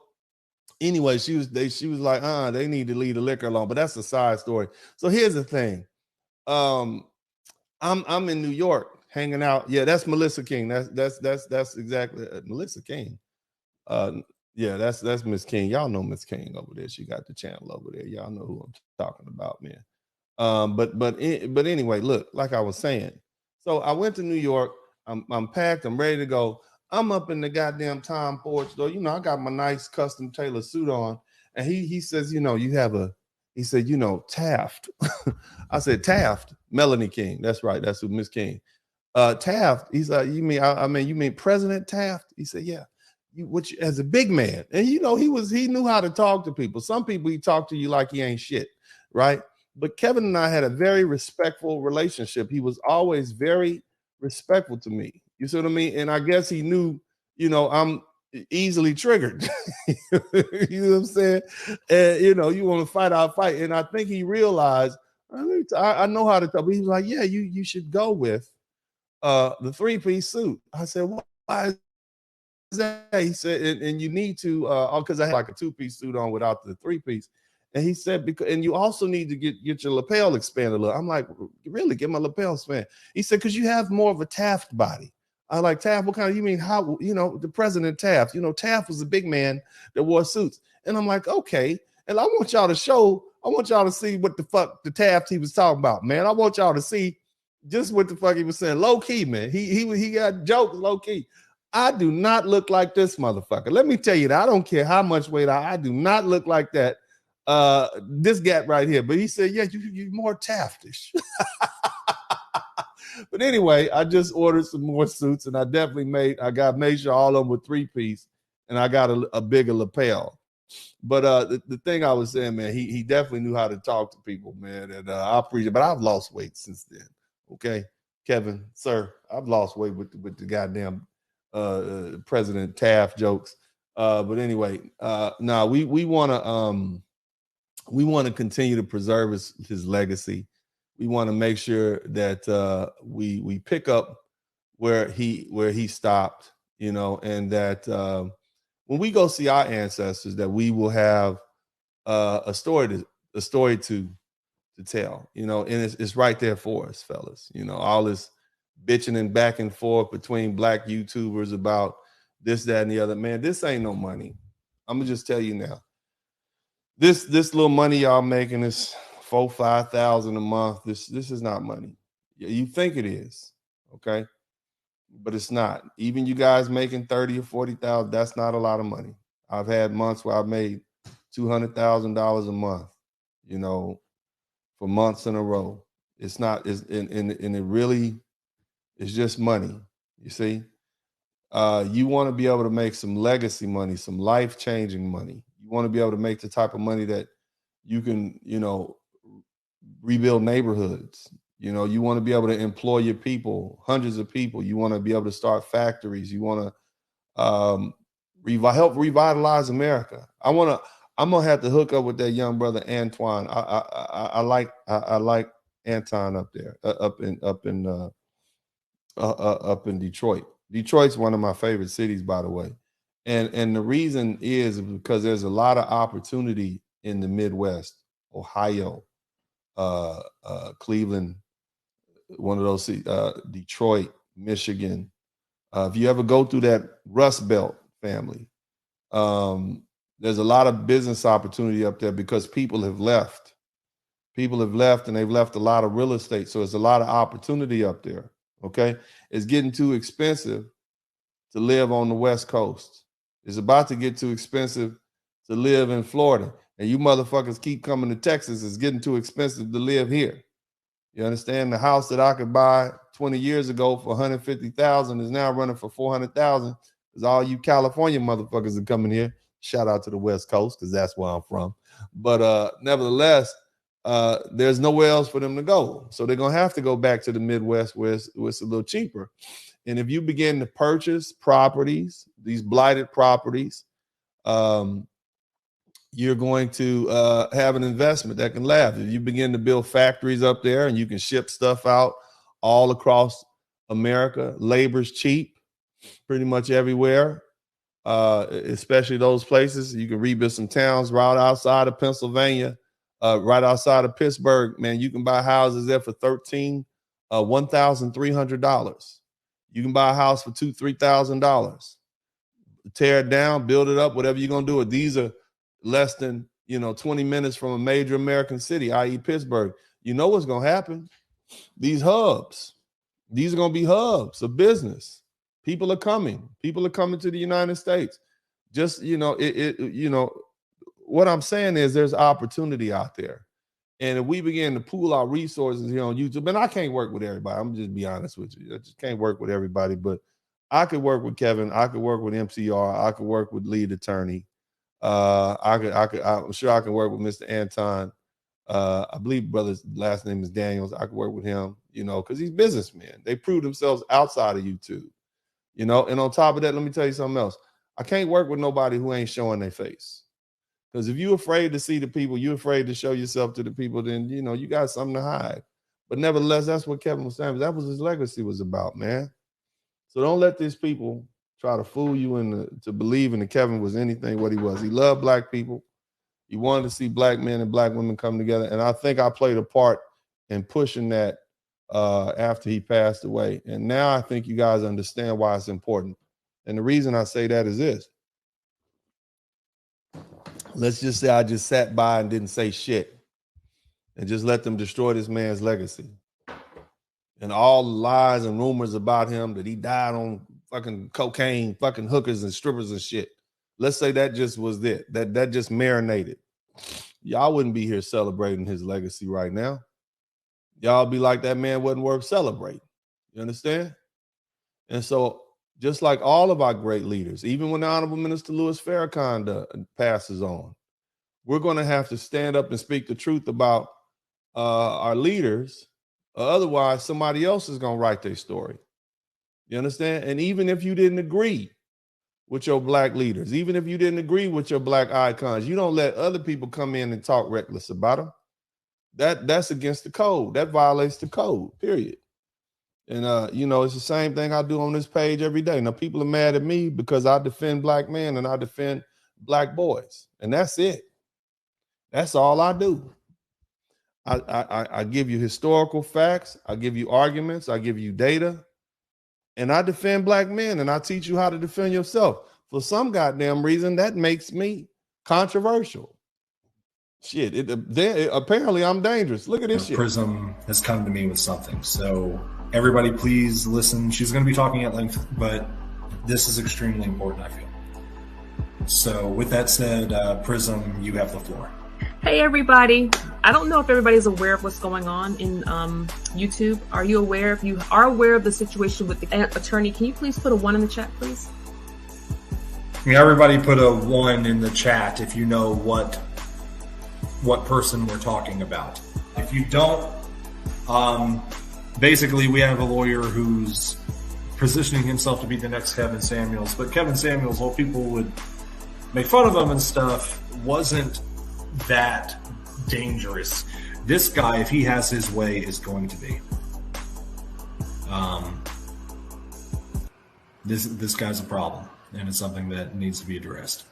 anyway, she was like, they need to leave the liquor alone. But that's a side story. So here's the thing. I'm in New York hanging out. Yeah, that's Melissa King. That's exactly Melissa King. Yeah, that's Miss King. Y'all know Miss King over there. She got the channel over there. Y'all know who I'm talking about, man. But anyway, look, like I was saying. So I went to New York. I'm packed. I'm ready to go. I'm up in the goddamn Tom Ford store. You know, I got my nice custom tailored suit on. And he says, you know, he said, you know, Taft. I said, Taft, Melanie King. That's right. That's who Miss King. Taft. He's like, you mean President Taft? He said, yeah. As a big man. And you know, he knew how to talk to people. Some people he talk to you like he ain't shit, right? But Kevin and I had a very respectful relationship. He was always very respectful to me. You see what I mean? And I guess he knew, you know, I'm easily triggered. You know what I'm saying? And you know, you want to fight, I'll fight. And I think he realized, I know how to talk. But he was like, yeah, you should go with the 3-piece suit. I said, why is that? He said, and you need to, because I had like a 2-piece suit on without the 3-piece. And he said, because, and you also need to get your lapel expanded a little. I'm like, really? Get my lapel expanded? He said, because you have more of a Taft body. I like, Taft, what kind of, you mean how, the President Taft, Taft was a big man that wore suits. And I'm like, okay. And I want y'all to see what the fuck the Taft he was talking about, man. I want y'all to see just what the fuck he was saying. Low key, man. He got jokes low key. I do not look like this motherfucker. Let me tell you that. I don't care how much weight I do not look like that. This gap right here. But he said, yeah, you're more Taftish. But anyway, I just ordered some more suits, and I definitely made sure all of them were 3-piece, and I got a bigger lapel. But the thing I was saying, man, he definitely knew how to talk to people, man, and I appreciate it. But I've lost weight since then. Okay, Kevin, sir, I've lost weight with the goddamn President Taft jokes. But anyway, we want to continue to preserve his legacy. We want to make sure that we pick up where he stopped, and that when we go see our ancestors, that we will have a story to tell, and it's right there for us, fellas. All this bitching and back and forth between black YouTubers about this, that, and the other. Man, this ain't no money. I'm gonna just tell you now. This little money y'all making, this $4,000-5,000 a month. This is not money. You think it is, okay? But it's not. Even you guys making 30 or 40,000, that's not a lot of money. I've had months where I've made $200,000 a month, for months in a row. It's not, and it really is just money. You see, you want to be able to make some legacy money, some life-changing money. You want to be able to make the type of money that you can, rebuild neighborhoods. You want to be able to employ your people, hundreds of people. You want to be able to start factories. You want to help revitalize America. I'm gonna have to hook up with that young brother Antoine. I like Anton up there, up in Detroit. Detroit's one of my favorite cities, by the way. And the reason is because there's a lot of opportunity in the Midwest, Ohio, Cleveland, one of those, Detroit, Michigan. If you ever go through that Rust Belt family, there's a lot of business opportunity up there because people have left. People have left, and they've left a lot of real estate. So there's a lot of opportunity up there. Okay. It's getting too expensive to live on the West Coast. It's about to get too expensive to live in Florida. And you motherfuckers keep coming to Texas. It's getting too expensive to live here. You understand? The house that I could buy 20 years ago for $150,000 is now running for $400,000 because all you California motherfuckers are coming here. Shout out to the West Coast because that's where I'm from. But nevertheless, there's nowhere else for them to go. So they're going to have to go back to the Midwest where it's a little cheaper. And if you begin to purchase properties, these blighted properties, you're going to have an investment that can last. If you begin to build factories up there and you can ship stuff out all across America, labor's cheap pretty much everywhere, especially those places. You can rebuild some towns right outside of Pennsylvania, right outside of Pittsburgh. Man, you can buy houses there for $1,300. You can buy a house for $2,000-3,000. Tear it down, build it up, whatever you're going to do. These are less than 20 minutes from a major American city, i.e. Pittsburgh. You know what's going to happen? These are going to be hubs of business. People are coming to the United States. Just, what I'm saying is there's opportunity out there. And if we begin to pool our resources here on YouTube, and I can't work with everybody. I'm just be honest with you. I just can't work with everybody, but I could work with Kevin. I could work with MCR. I could work with Lead Attorney. I'm sure I can work with Mr. Anton. I believe brother's last name is Daniels. I could work with him, because he's businessmen. They prove themselves outside of YouTube, and on top of that, let me tell you something else. I can't work with nobody who ain't showing their face. Because if you're afraid to see the people, you're afraid to show yourself to the people, then, you got something to hide. But nevertheless, that's what Kevin was saying. That was his legacy was about, man. So don't let these people try to fool you into believing that Kevin was anything what he was. He loved black people. He wanted to see black men and black women come together. And I think I played a part in pushing that after he passed away. And now I think you guys understand why it's important. And the reason I say that is this. Let's just say I just sat by and didn't say shit and just let them destroy this man's legacy. And all the lies and rumors about him that he died on fucking cocaine, fucking hookers and strippers and shit. Let's say that just was it. That just marinated. Y'all wouldn't be here celebrating his legacy right now. Y'all be like, that man wasn't worth celebrating. You understand? And so just like all of our great leaders, even when the Honorable Minister Louis Farrakhan passes on, we're going to have to stand up and speak the truth about our leaders. Otherwise, somebody else is going to write their story. You understand? And even if you didn't agree with your black leaders, even if you didn't agree with your black icons, you don't let other people come in and talk reckless about them. That's against the code. That violates the code, period. And, it's the same thing I do on this page every day. Now, people are mad at me because I defend black men and I defend black boys. And that's it. That's all I do. I give you historical facts. I give you arguments. I give you data. And I defend black men and I teach you how to defend yourself. For some goddamn reason, that makes me controversial. Shit, apparently I'm dangerous. Look at this shit. Prism has come to me with something. So everybody please listen. She's going to be talking at length, but this is extremely important, I feel. So with that said, Prism, you have the floor. Hey everybody. I don't know if everybody's aware of what's going on in YouTube. Are you aware? If you are aware of the situation with the attorney, can you please put a 1 in the chat, please? Yeah, everybody put a 1 in the chat if you know what person we're talking about. If you don't, basically we have a lawyer who's positioning himself to be the next Kevin Samuels, but Kevin Samuels, while people would make fun of him and stuff, wasn't that dangerous. This guy, if he has his way, is going to be. This guy's a problem, and it's something that needs to be addressed.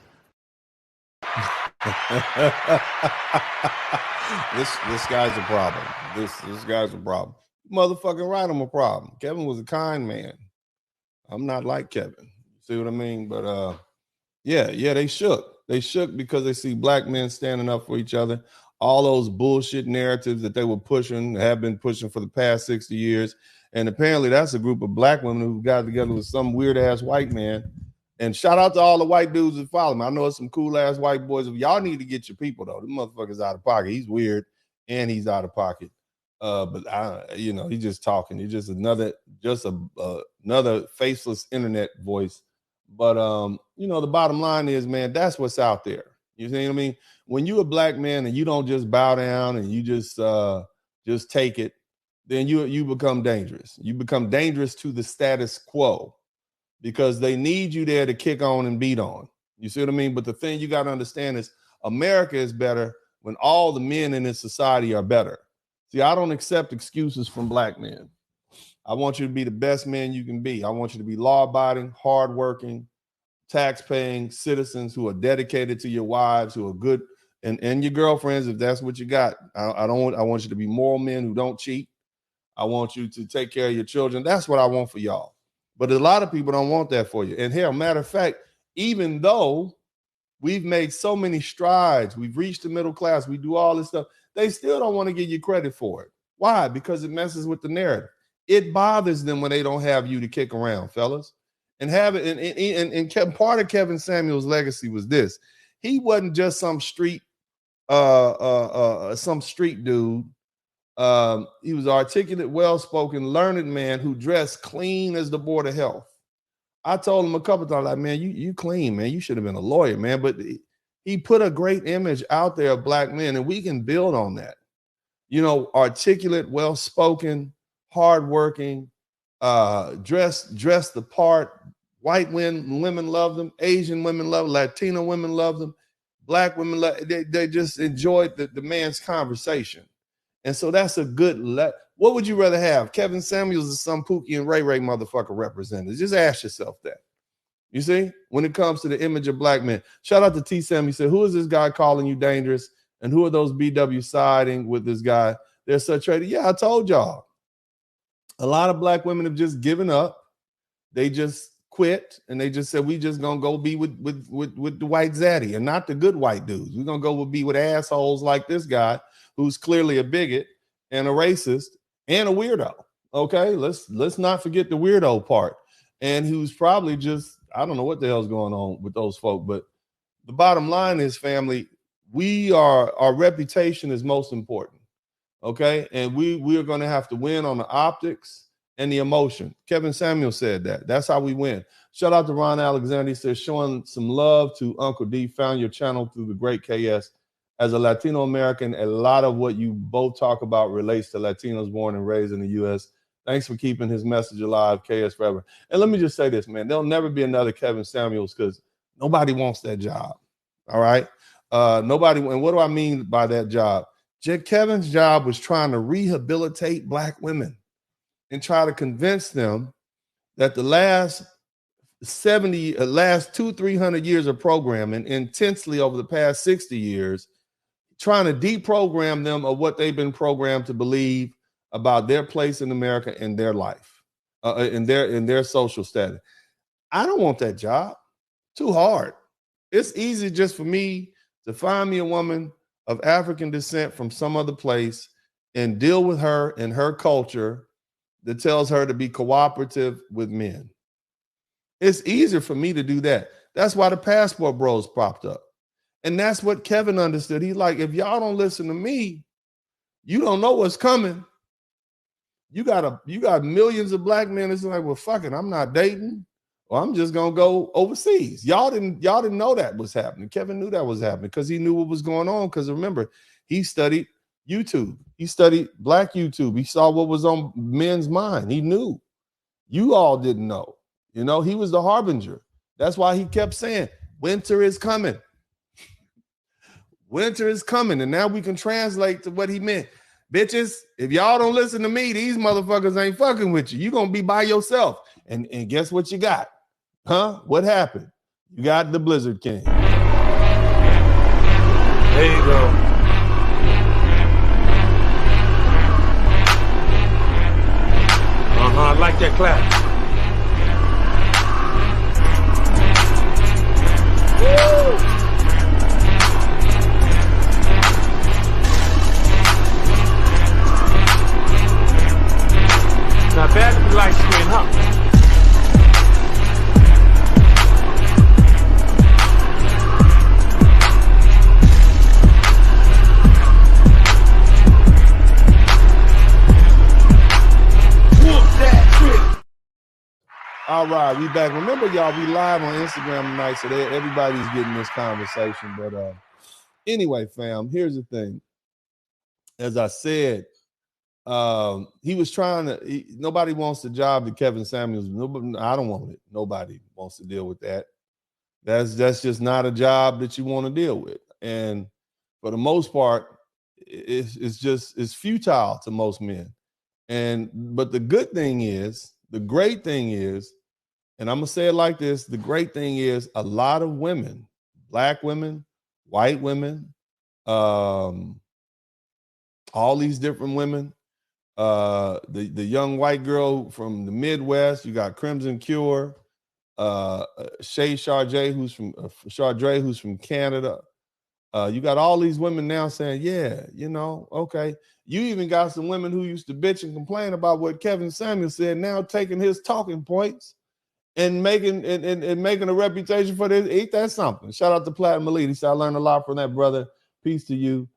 This guy's a problem. This guy's a problem. Motherfucking right, I'm a problem. Kevin was a kind man. I'm not like Kevin. See what I mean? But yeah, they shook. They shook because they see black men standing up for each other. All those bullshit narratives that they were pushing, have been pushing for the past 60 years. And apparently that's a group of black women who got together with some weird ass white man. And shout out to all the white dudes that follow me. I know it's some cool ass white boys. Y'all need to get your people though. The motherfucker's out of pocket. He's weird and he's out of pocket. But he's just talking. He's just another faceless internet voice. But the bottom line is, man, that's what's out there. You see what I mean? When you're a black man and you don't just bow down and you just take it, then you become dangerous. You become dangerous to the status quo because they need you there to kick on and beat on. You see what I mean? But the thing you got to understand is America is better when all the men in this society are better. See, I don't accept excuses from black men. I want you to be the best man you can be. I want you to be law-abiding, hardworking, tax-paying citizens who are dedicated to your wives, who are good, and your girlfriends, if that's what you got. I want you to be moral men who don't cheat. I want you to take care of your children. That's what I want for y'all. But a lot of people don't want that for you. And here, matter of fact, even though we've made so many strides, we've reached the middle class, we do all this stuff, they still don't want to give you credit for it. Why? Because it messes with the narrative. It bothers them when they don't have you to kick around, fellas. And have it. And part of Kevin Samuels' legacy was this: he wasn't just some street dude. He was articulate, well-spoken, learned man who dressed clean as the Board of Health. I told him a couple times, like, man, you clean, man. You should have been a lawyer, man. But he put a great image out there of black men, and we can build on that. Articulate, well-spoken, hardworking, dressed the part. White women love them. Asian women love them. Latino women love them. Black women they just enjoyed the man's conversation. And so that's a good what would you rather have? Kevin Samuels or some Pookie and Ray motherfucker representatives? Just ask yourself that. You see, when it comes to the image of black men. Shout out to T. Sam. He said, who is this guy calling you dangerous? And who are those BW siding with this guy? They're such traitor. Yeah, I told y'all. A lot of black women have just given up. They just quit and they just said, we just gonna go be with the white zaddy and not the good white dudes. We're gonna go be with assholes like this guy who's clearly a bigot and a racist and a weirdo. Okay, let's not forget the weirdo part. And who's probably just, I don't know what the hell's going on with those folk, but the bottom line is, family, our reputation is most important. Okay, and we are gonna have to win on the optics and the emotion. Kevin Samuel said that. That's how we win. Shout out to Ron Alexander. He says, showing some love to Uncle D. Found your channel through the great KS. As a Latino American, a lot of what you both talk about relates to Latinos born and raised in the U.S. Thanks for keeping his message alive, KS forever. And let me just say this, man. There'll never be another Kevin Samuels because nobody wants that job. All right? Nobody. And what do I mean by that job? Kevin's job was trying to rehabilitate black women and try to convince them that the last 300 years of programming intensely over the past 60 years, trying to deprogram them of what they've been programmed to believe about their place in America and their life, in their social status. I don't want that job. Too hard. It's easy just for me to find me a woman of African descent from some other place and deal with her and her culture that tells her to be cooperative with men. It's easier for me to do that. That's why the passport bros popped up. And that's what Kevin understood. He's like, if y'all don't listen to me, you don't know what's coming. You got millions of black men that's like, well, fuck it, I'm not dating, or I'm just gonna go overseas. Y'all didn't know that was happening. Kevin knew that was happening because he knew what was going on. Because remember, he studied YouTube. He studied black YouTube. He saw what was on men's mind. He knew. You all didn't know. You know, he was the harbinger. That's why he kept saying, winter is coming. Winter is coming. And now we can translate to what he meant. Bitches, if y'all don't listen to me, these motherfuckers ain't fucking with you. You're going to be by yourself. And guess what you got? Huh? What happened? You got the Blizzard King. There you go. I like that clap. Woo! Not bad to be light skin, huh? All right, we back. Remember, y'all, we live on Instagram tonight, so everybody's getting this conversation. But anyway, fam, here's the thing. As I said, he was trying to. Nobody wants the job that Kevin Samuels. Nobody, I don't want it. Nobody wants to deal with that. That's just not a job that you want to deal with. And for the most part, it's futile to most men. But the good thing is, the great thing is, and I'm gonna say it like this: the great thing is, a lot of women, black women, white women, all these different women. The young white girl from the Midwest, you got Crimson Cure, Shay Chardre, who's from Canada. You got all these women now saying, yeah, you know, okay. You even got some women who used to bitch and complain about what Kevin Samuel said, now taking his talking points and making a reputation for this. Ain't that something? Shout out to Platinum Elite. He said, I learned a lot from that, brother. Peace to you.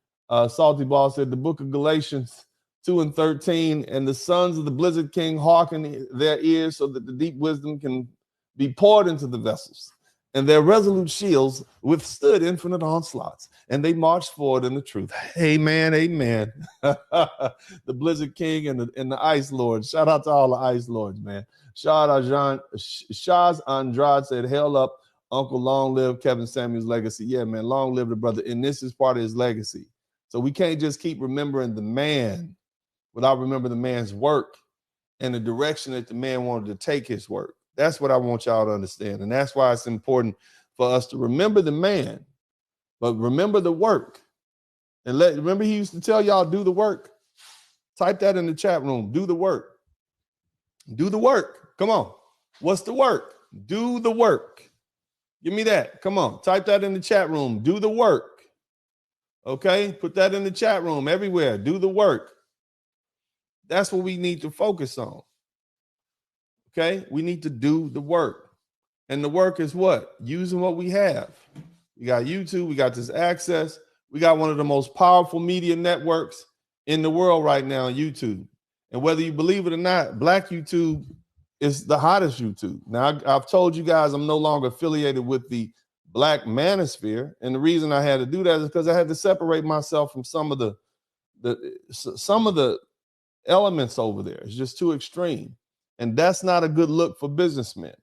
Salty Ball said the book of Galatians 2:13, and the sons of the Blizzard King hearken their ears so that the deep wisdom can be poured into the vessels, and their resolute shields withstood infinite onslaughts, and they marched forward in the truth. Amen, amen. The Blizzard King and the Ice Lord. Shout out to all the Ice Lords, man. Shaz Andrade said, hell up, Uncle, long live Kevin Samuel's legacy. Yeah, man, long live the brother. And this is part of his legacy. So we can't just keep remembering the man without remembering the man's work and the direction that the man wanted to take his work. That's what I want y'all to understand. And that's why it's important for us to remember the man, but remember the work. And remember he used to tell y'all, do the work. Type that in the chat room. Do the work. Do the work. Come on. What's the work? Do the work. Give me that. Come on. Type that in the chat room. Do the work. Okay? Put that in the chat room everywhere. Do the work. That's what we need to focus on. Okay? We need to do the work. And the work is what? Using what we have. We got YouTube. We got this access. We got one of the most powerful media networks in the world right now, YouTube. And whether you believe it or not, Black YouTube is the hottest YouTube. Now, I've told you guys I'm no longer affiliated with the Black manosphere. And the reason I had to do that is because I had to separate myself from some of the elements over there. It's just too extreme. And that's not a good look for businessmen.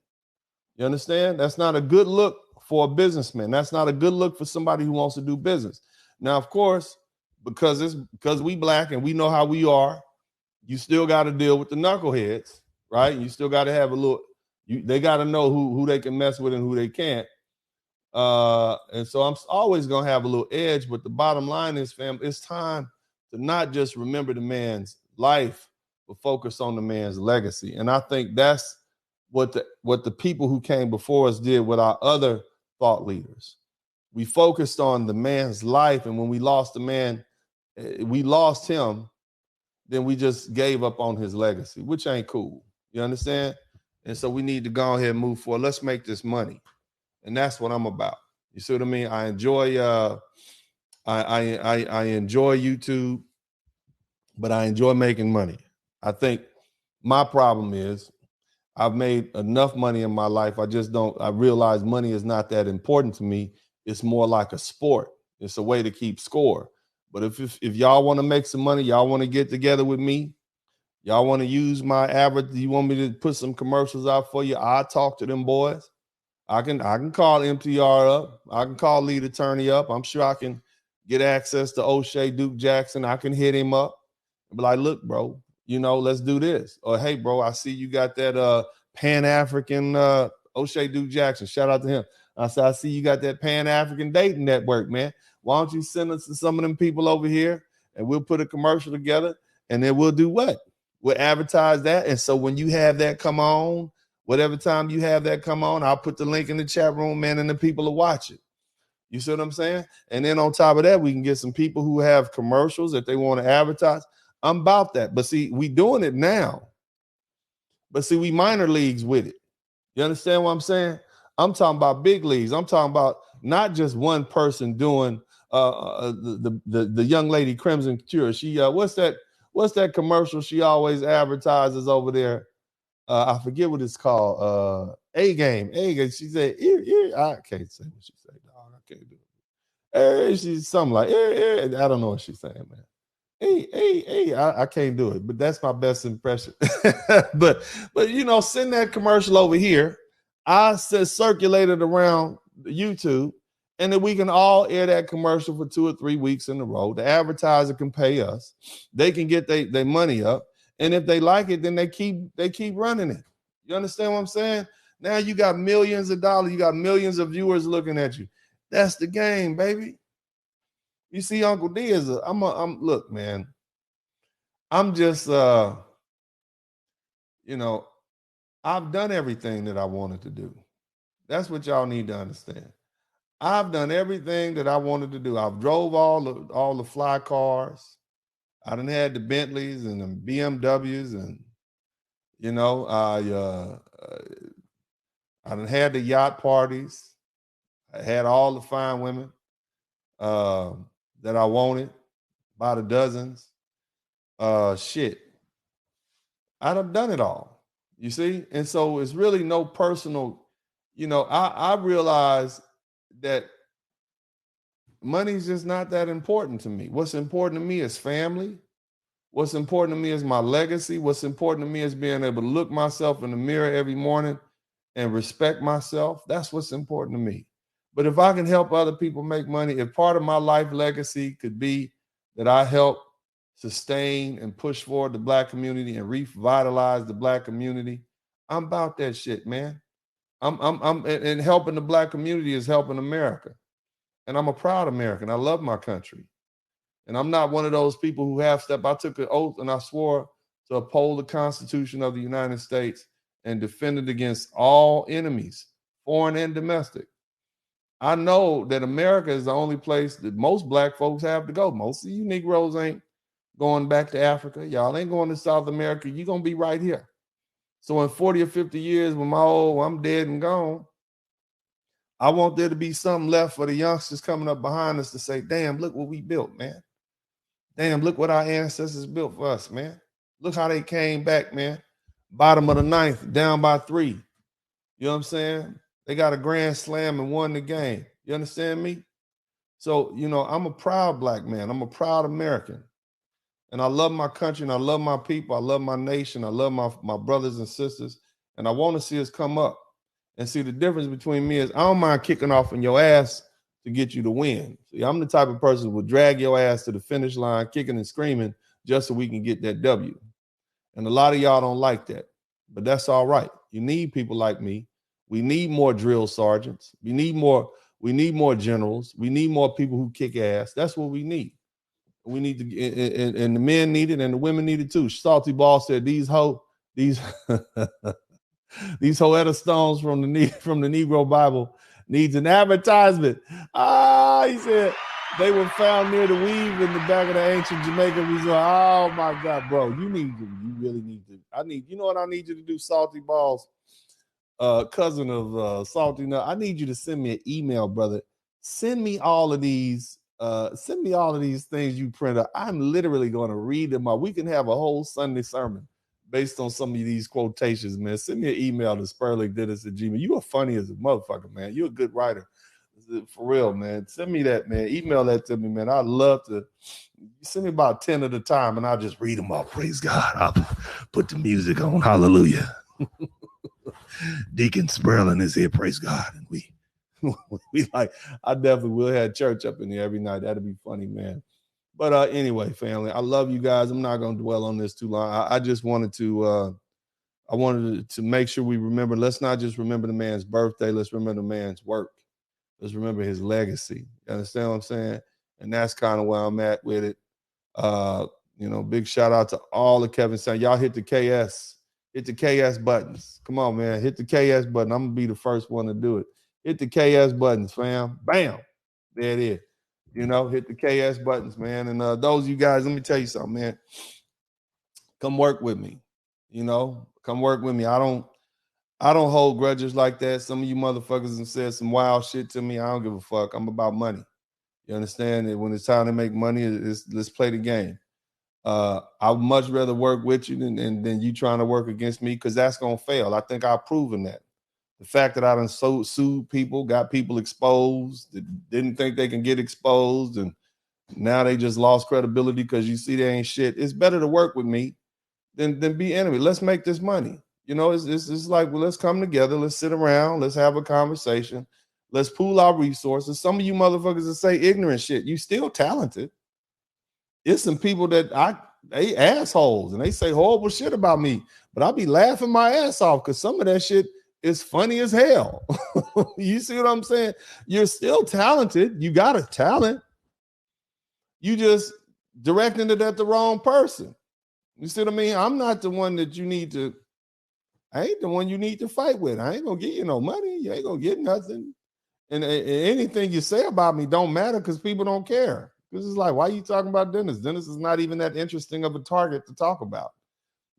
You understand? That's not a good look for a businessman. That's not a good look for somebody who wants to do business. Now, of course, because we Black and we know how we are, you still got to deal with the knuckleheads, right? You still got to have a little, they got to know who they can mess with and who they can't. And so I'm always going to have a little edge, but the bottom line is, fam, it's time to not just remember the man's life, but focus on the man's legacy. And I think that's what the people who came before us did with our other thought leaders. We focused on the man's life, and when we lost the man, we lost him, then we just gave up on his legacy, which ain't cool. You understand? And so we need to go ahead and move forward. Let's make this money. And that's what I'm about. You see what I mean? I enjoy I enjoy YouTube, but I enjoy making money. I think my problem is I've made enough money in my life. I realize money is not that important to me. It's more like a sport. It's a way to keep score. But if y'all want to make some money, y'all want to get together with me, y'all want to use my average, you want me to put some commercials out for you, I'll talk to them boys. I can call MTR up. I can call lead attorney up. I'm sure I can get access to O'Shea Duke Jackson. I can hit him up and be like, look, bro, let's do this. Or, hey, bro, I see you got that Pan-African O'Shea Duke Jackson. Shout out to him. I said, I see you got that Pan-African dating network, man. Why don't you send us to some of them people over here and we'll put a commercial together and then we'll do what? We'll advertise that. And so when you have that come on, whatever time you have that come on, I'll put the link in the chat room, man, and the people will watch it. You see what I'm saying? And then on top of that, we can get some people who have commercials that they want to advertise. I'm about that. But see, we doing it now. But see, we minor leagues with it. You understand what I'm saying? I'm talking about big leagues. I'm talking about not just one person doing the young lady Crimson Cure. She what's that commercial she always advertises over there? I forget what it's called. A game. She said, I can't say what she said, dog. I can't do it. She's something like, I don't know what she's saying, man. I can't do it, but that's my best impression. but send that commercial over here. I said circulate it around YouTube, and then we can all air that commercial for 2 or 3 weeks in a row. The advertiser can pay us. They can get their money up. And if they like it, then they keep running it. You understand what I'm saying? Now you got millions of dollars. You got millions of viewers looking at you. That's the game, baby. You see, Uncle D is look, man. I'm just, I've done everything that I wanted to do. That's what y'all need to understand. I've done everything that I wanted to do. I've drove all the fly cars. I done had the Bentleys and the BMWs, and I done had the yacht parties. I had all the fine women that I wanted by the dozens. Shit, I done it all. You see, and so it's really no personal. I realize that money's just not that important to me. What's important to me is family. What's important to me is my legacy. What's important to me is being able to look myself in the mirror every morning and respect myself. That's what's important to me. But if I can help other people make money, if part of my life legacy could be that I help sustain and push forward the Black community and revitalize the Black community, I'm about that shit, man. And helping the black community is helping America. And I'm a proud American. I love my country. And I'm not one of those people who half-step. I took an oath and I swore to uphold the Constitution of the United States and defend it against all enemies, foreign and domestic. I know that America is the only place that most black folks have to go. Most of you Negroes ain't going back to Africa. Y'all ain't going to South America. You're going to be right here. So in 40 or 50 years, when I'm dead and gone, I want there to be something left for the youngsters coming up behind us to say, damn, look what we built, man. Damn, look what our ancestors built for us, man. Look how they came back, man. Bottom of the ninth, down by 3. You know what I'm saying? They got a grand slam and won the game. You understand me? So, you know, I'm a proud black man. I'm a proud American. And I love my country and I love my people. I love my nation. I love my brothers and sisters. And I want to see us come up. And see, the difference between me is I don't mind kicking off in your ass to get you to win. See, I'm the type of person who will drag your ass to the finish line, kicking and screaming just so we can get that W. And a lot of y'all don't like that. But that's all right. You need people like me. We need more drill sergeants. We need more generals. We need more people who kick ass. That's what we need. We need to, and the men need it, and the women need it too. Salty Ball said these Hoetta Stones from the Negro Bible needs an advertisement. He said they were found near the weave in the back of the ancient Jamaican resort. Oh my God, bro, you really need to. You know what I need you to do, Salty Balls, cousin of Salty Nut. I need you to send me an email, brother. Send me all of these things you print out. I'm literally going to read them out. We can have a whole Sunday sermon based on some of these quotations, man. Send me an email to spurlingdidis@gmail. You are funny as a motherfucker, man. You're a good writer. For real, man. Send me that, man. Email that to me, man. I'd love to. Send me about 10 at a time, and I'll just read them all. Praise God. I'll put the music on. Hallelujah. Deacon Spurling is here. Praise God. And we I definitely will have church up in here every night. That'd be funny, man. But anyway, family, I love you guys. I'm not going to dwell on this too long. I just wanted to make sure we remember. Let's not just remember the man's birthday. Let's remember the man's work. Let's remember his legacy. You understand what I'm saying? And that's kind of where I'm at with it. Big shout out to all the Kevin Samuels. Y'all hit the KS. Hit the KS buttons. Come on, man. Hit the KS button. I'm going to be the first one to do it. Hit the KS buttons, fam. Bam. There it is. Hit the KS buttons, man. And those of you guys, let me tell you something, man. Come work with me. Come work with me. I don't hold grudges like that. Some of you motherfuckers have said some wild shit to me. I don't give a fuck. I'm about money. You understand that when it's time to make money, let's play the game. I'd much rather work with you than you trying to work against me, because that's going to fail. I think I've proven that. The fact that I done sued people, got people exposed, that didn't think they can get exposed, and now they just lost credibility because you see they ain't shit. It's better to work with me than be enemy. Let's make this money. It's like, well, let's come together. Let's sit around. Let's have a conversation. Let's pool our resources. Some of you motherfuckers that say ignorant shit, you still talented. It's some people that they assholes and they say horrible shit about me, but I be laughing my ass off because some of that shit is funny as hell. You see what I'm saying? You're still talented. You got a talent. You just directing it at the wrong person. You see what I mean? I'm not the one that you need to. I ain't the one you need to fight with. I ain't gonna get you no money. You ain't gonna get nothing. And anything you say about me don't matter because people don't care. Because it's like, why are you talking about Dennis? Dennis is not even that interesting of a target to talk about.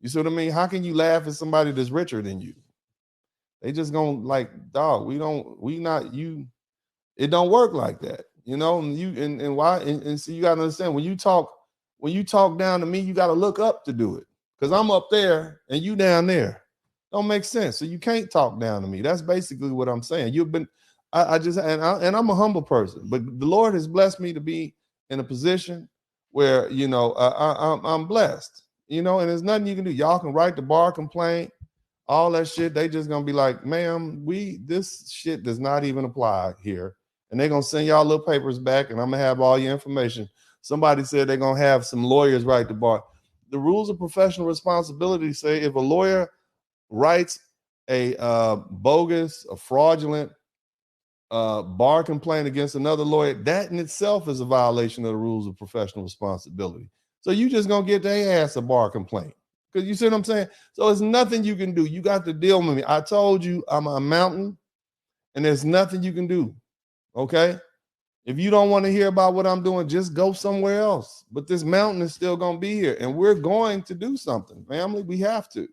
You see what I mean? How can you laugh at somebody that's richer than you? They just gonna like, dog, it don't work like that. And why? And so you gotta understand, when you talk down to me, you gotta look up to do it. Because I'm up there and you down there. Don't make sense. So you can't talk down to me. That's basically what I'm saying. I'm a humble person, but the Lord has blessed me to be in a position where, I'm blessed, and there's nothing you can do. Y'all can write the bar complaint, all that shit. They just gonna be like, ma'am, this shit does not even apply here. And they're gonna send y'all little papers back and I'm gonna have all your information. Somebody said they're gonna have some lawyers write the bar. The rules of professional responsibility say if a lawyer writes a bogus, a fraudulent bar complaint against another lawyer, that in itself is a violation of the rules of professional responsibility. So you just gonna get their ass a bar complaint. Because you see what I'm saying? So there's nothing you can do. You got to deal with me. I told you I'm a mountain, and there's nothing you can do. Okay? If you don't want to hear about what I'm doing, just go somewhere else. But this mountain is still gonna be here, and we're going to do something, family. We have to.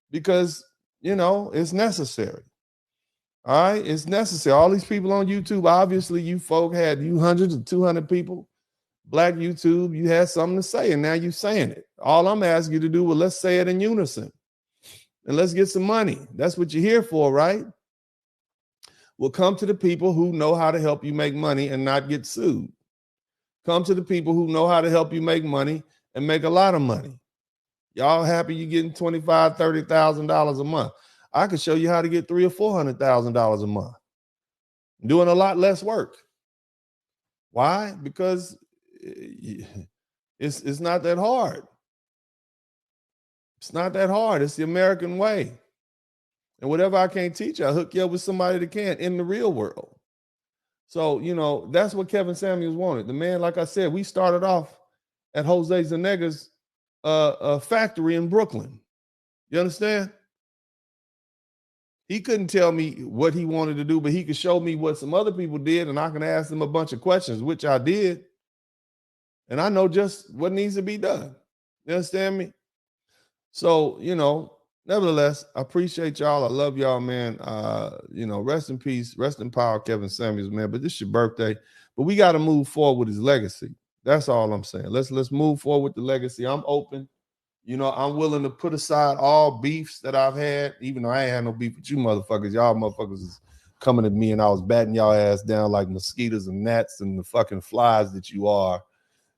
Because, you know, it's necessary. All right, it's necessary. All these people on YouTube, obviously, you folk had hundreds of 200 people, Black YouTube, you had something to say, and now you're saying it. All I'm asking you to do, well, let's say it in unison, and let's get some money. That's what you're here for, right? Well, come to the people who know how to help you make money and not get sued. Come to the people who know how to help you make money and make a lot of money. Y'all happy you getting $25,000, $30,000 a month. I could show you how to get $300,000 or $400,000 a month, doing a lot less work. Why? Because it's not that hard. It's not that hard. It's the American way. And whatever I can't teach you, I hook you up with somebody that can in the real world. So, you know, that's what Kevin Samuels wanted. The man, like I said, we started off at Jose Zanega's factory in Brooklyn. You understand? He couldn't tell me what he wanted to do, but he could show me what some other people did, and I can ask them a bunch of questions, which I did. And I know just what needs to be done. You understand me? So, you know, nevertheless, I appreciate y'all. I love y'all, man. You know, rest in peace, rest in power, Kevin Samuels, man. But this is your birthday. But we got to move forward with his legacy. That's all I'm saying. Let's move forward with the legacy. I'm open. You know, I'm willing to put aside all beefs that I've had, even though I ain't had no beef with you motherfuckers. Y'all motherfuckers is coming at me and I was batting y'all ass down like mosquitoes and gnats and the fucking flies that you are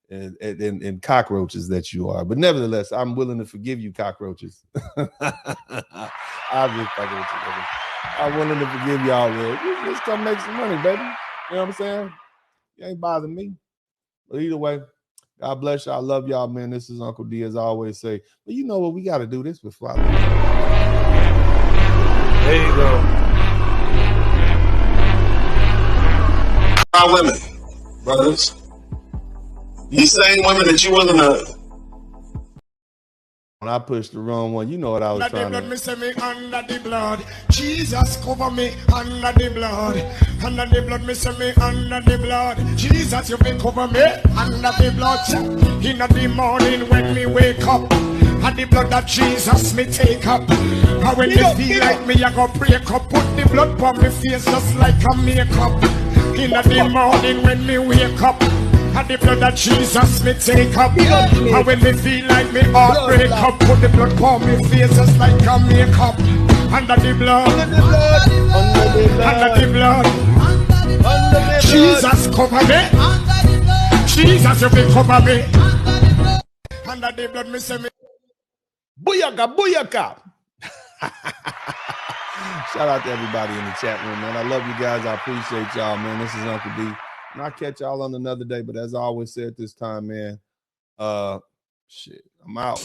and cockroaches that you are. But nevertheless, I'm willing to forgive you, cockroaches. I'm just fucking with you, baby. I'm willing to forgive y'all, man. Let's come make some money, baby. You know what I'm saying? You ain't bothering me. But either way, God bless y'all. I love y'all, man. This is Uncle D, as I always say. But you know what? We got to do this before I leave. There you go. Our women, brothers. These same women that you willing to. When I pushed the wrong one, you know what I was trying to. Me say me under the blood. Jesus cover me under the blood. Under the blood, me say me under the blood. Jesus, you been cover me under the blood. In the morning when me wake up, and the blood of Jesus me take up. And when me feel like me, I go break up. Put the blood on me face just like a makeup. In the morning when me wake up, and the blood of Jesus me take up. And when me feel like me heart break up, put the blood on me face just like a makeup. Under the blood, under the blood, Jesus cover me. Jesus, you will cover me. Under the blood, me say me. Booyaka, booyaka. Shout out to everybody in the chat room, man. I love you guys. I appreciate y'all, man. This is Uncle D. And I'll catch y'all on another day. But as I always say at this time, man, shit, I'm out.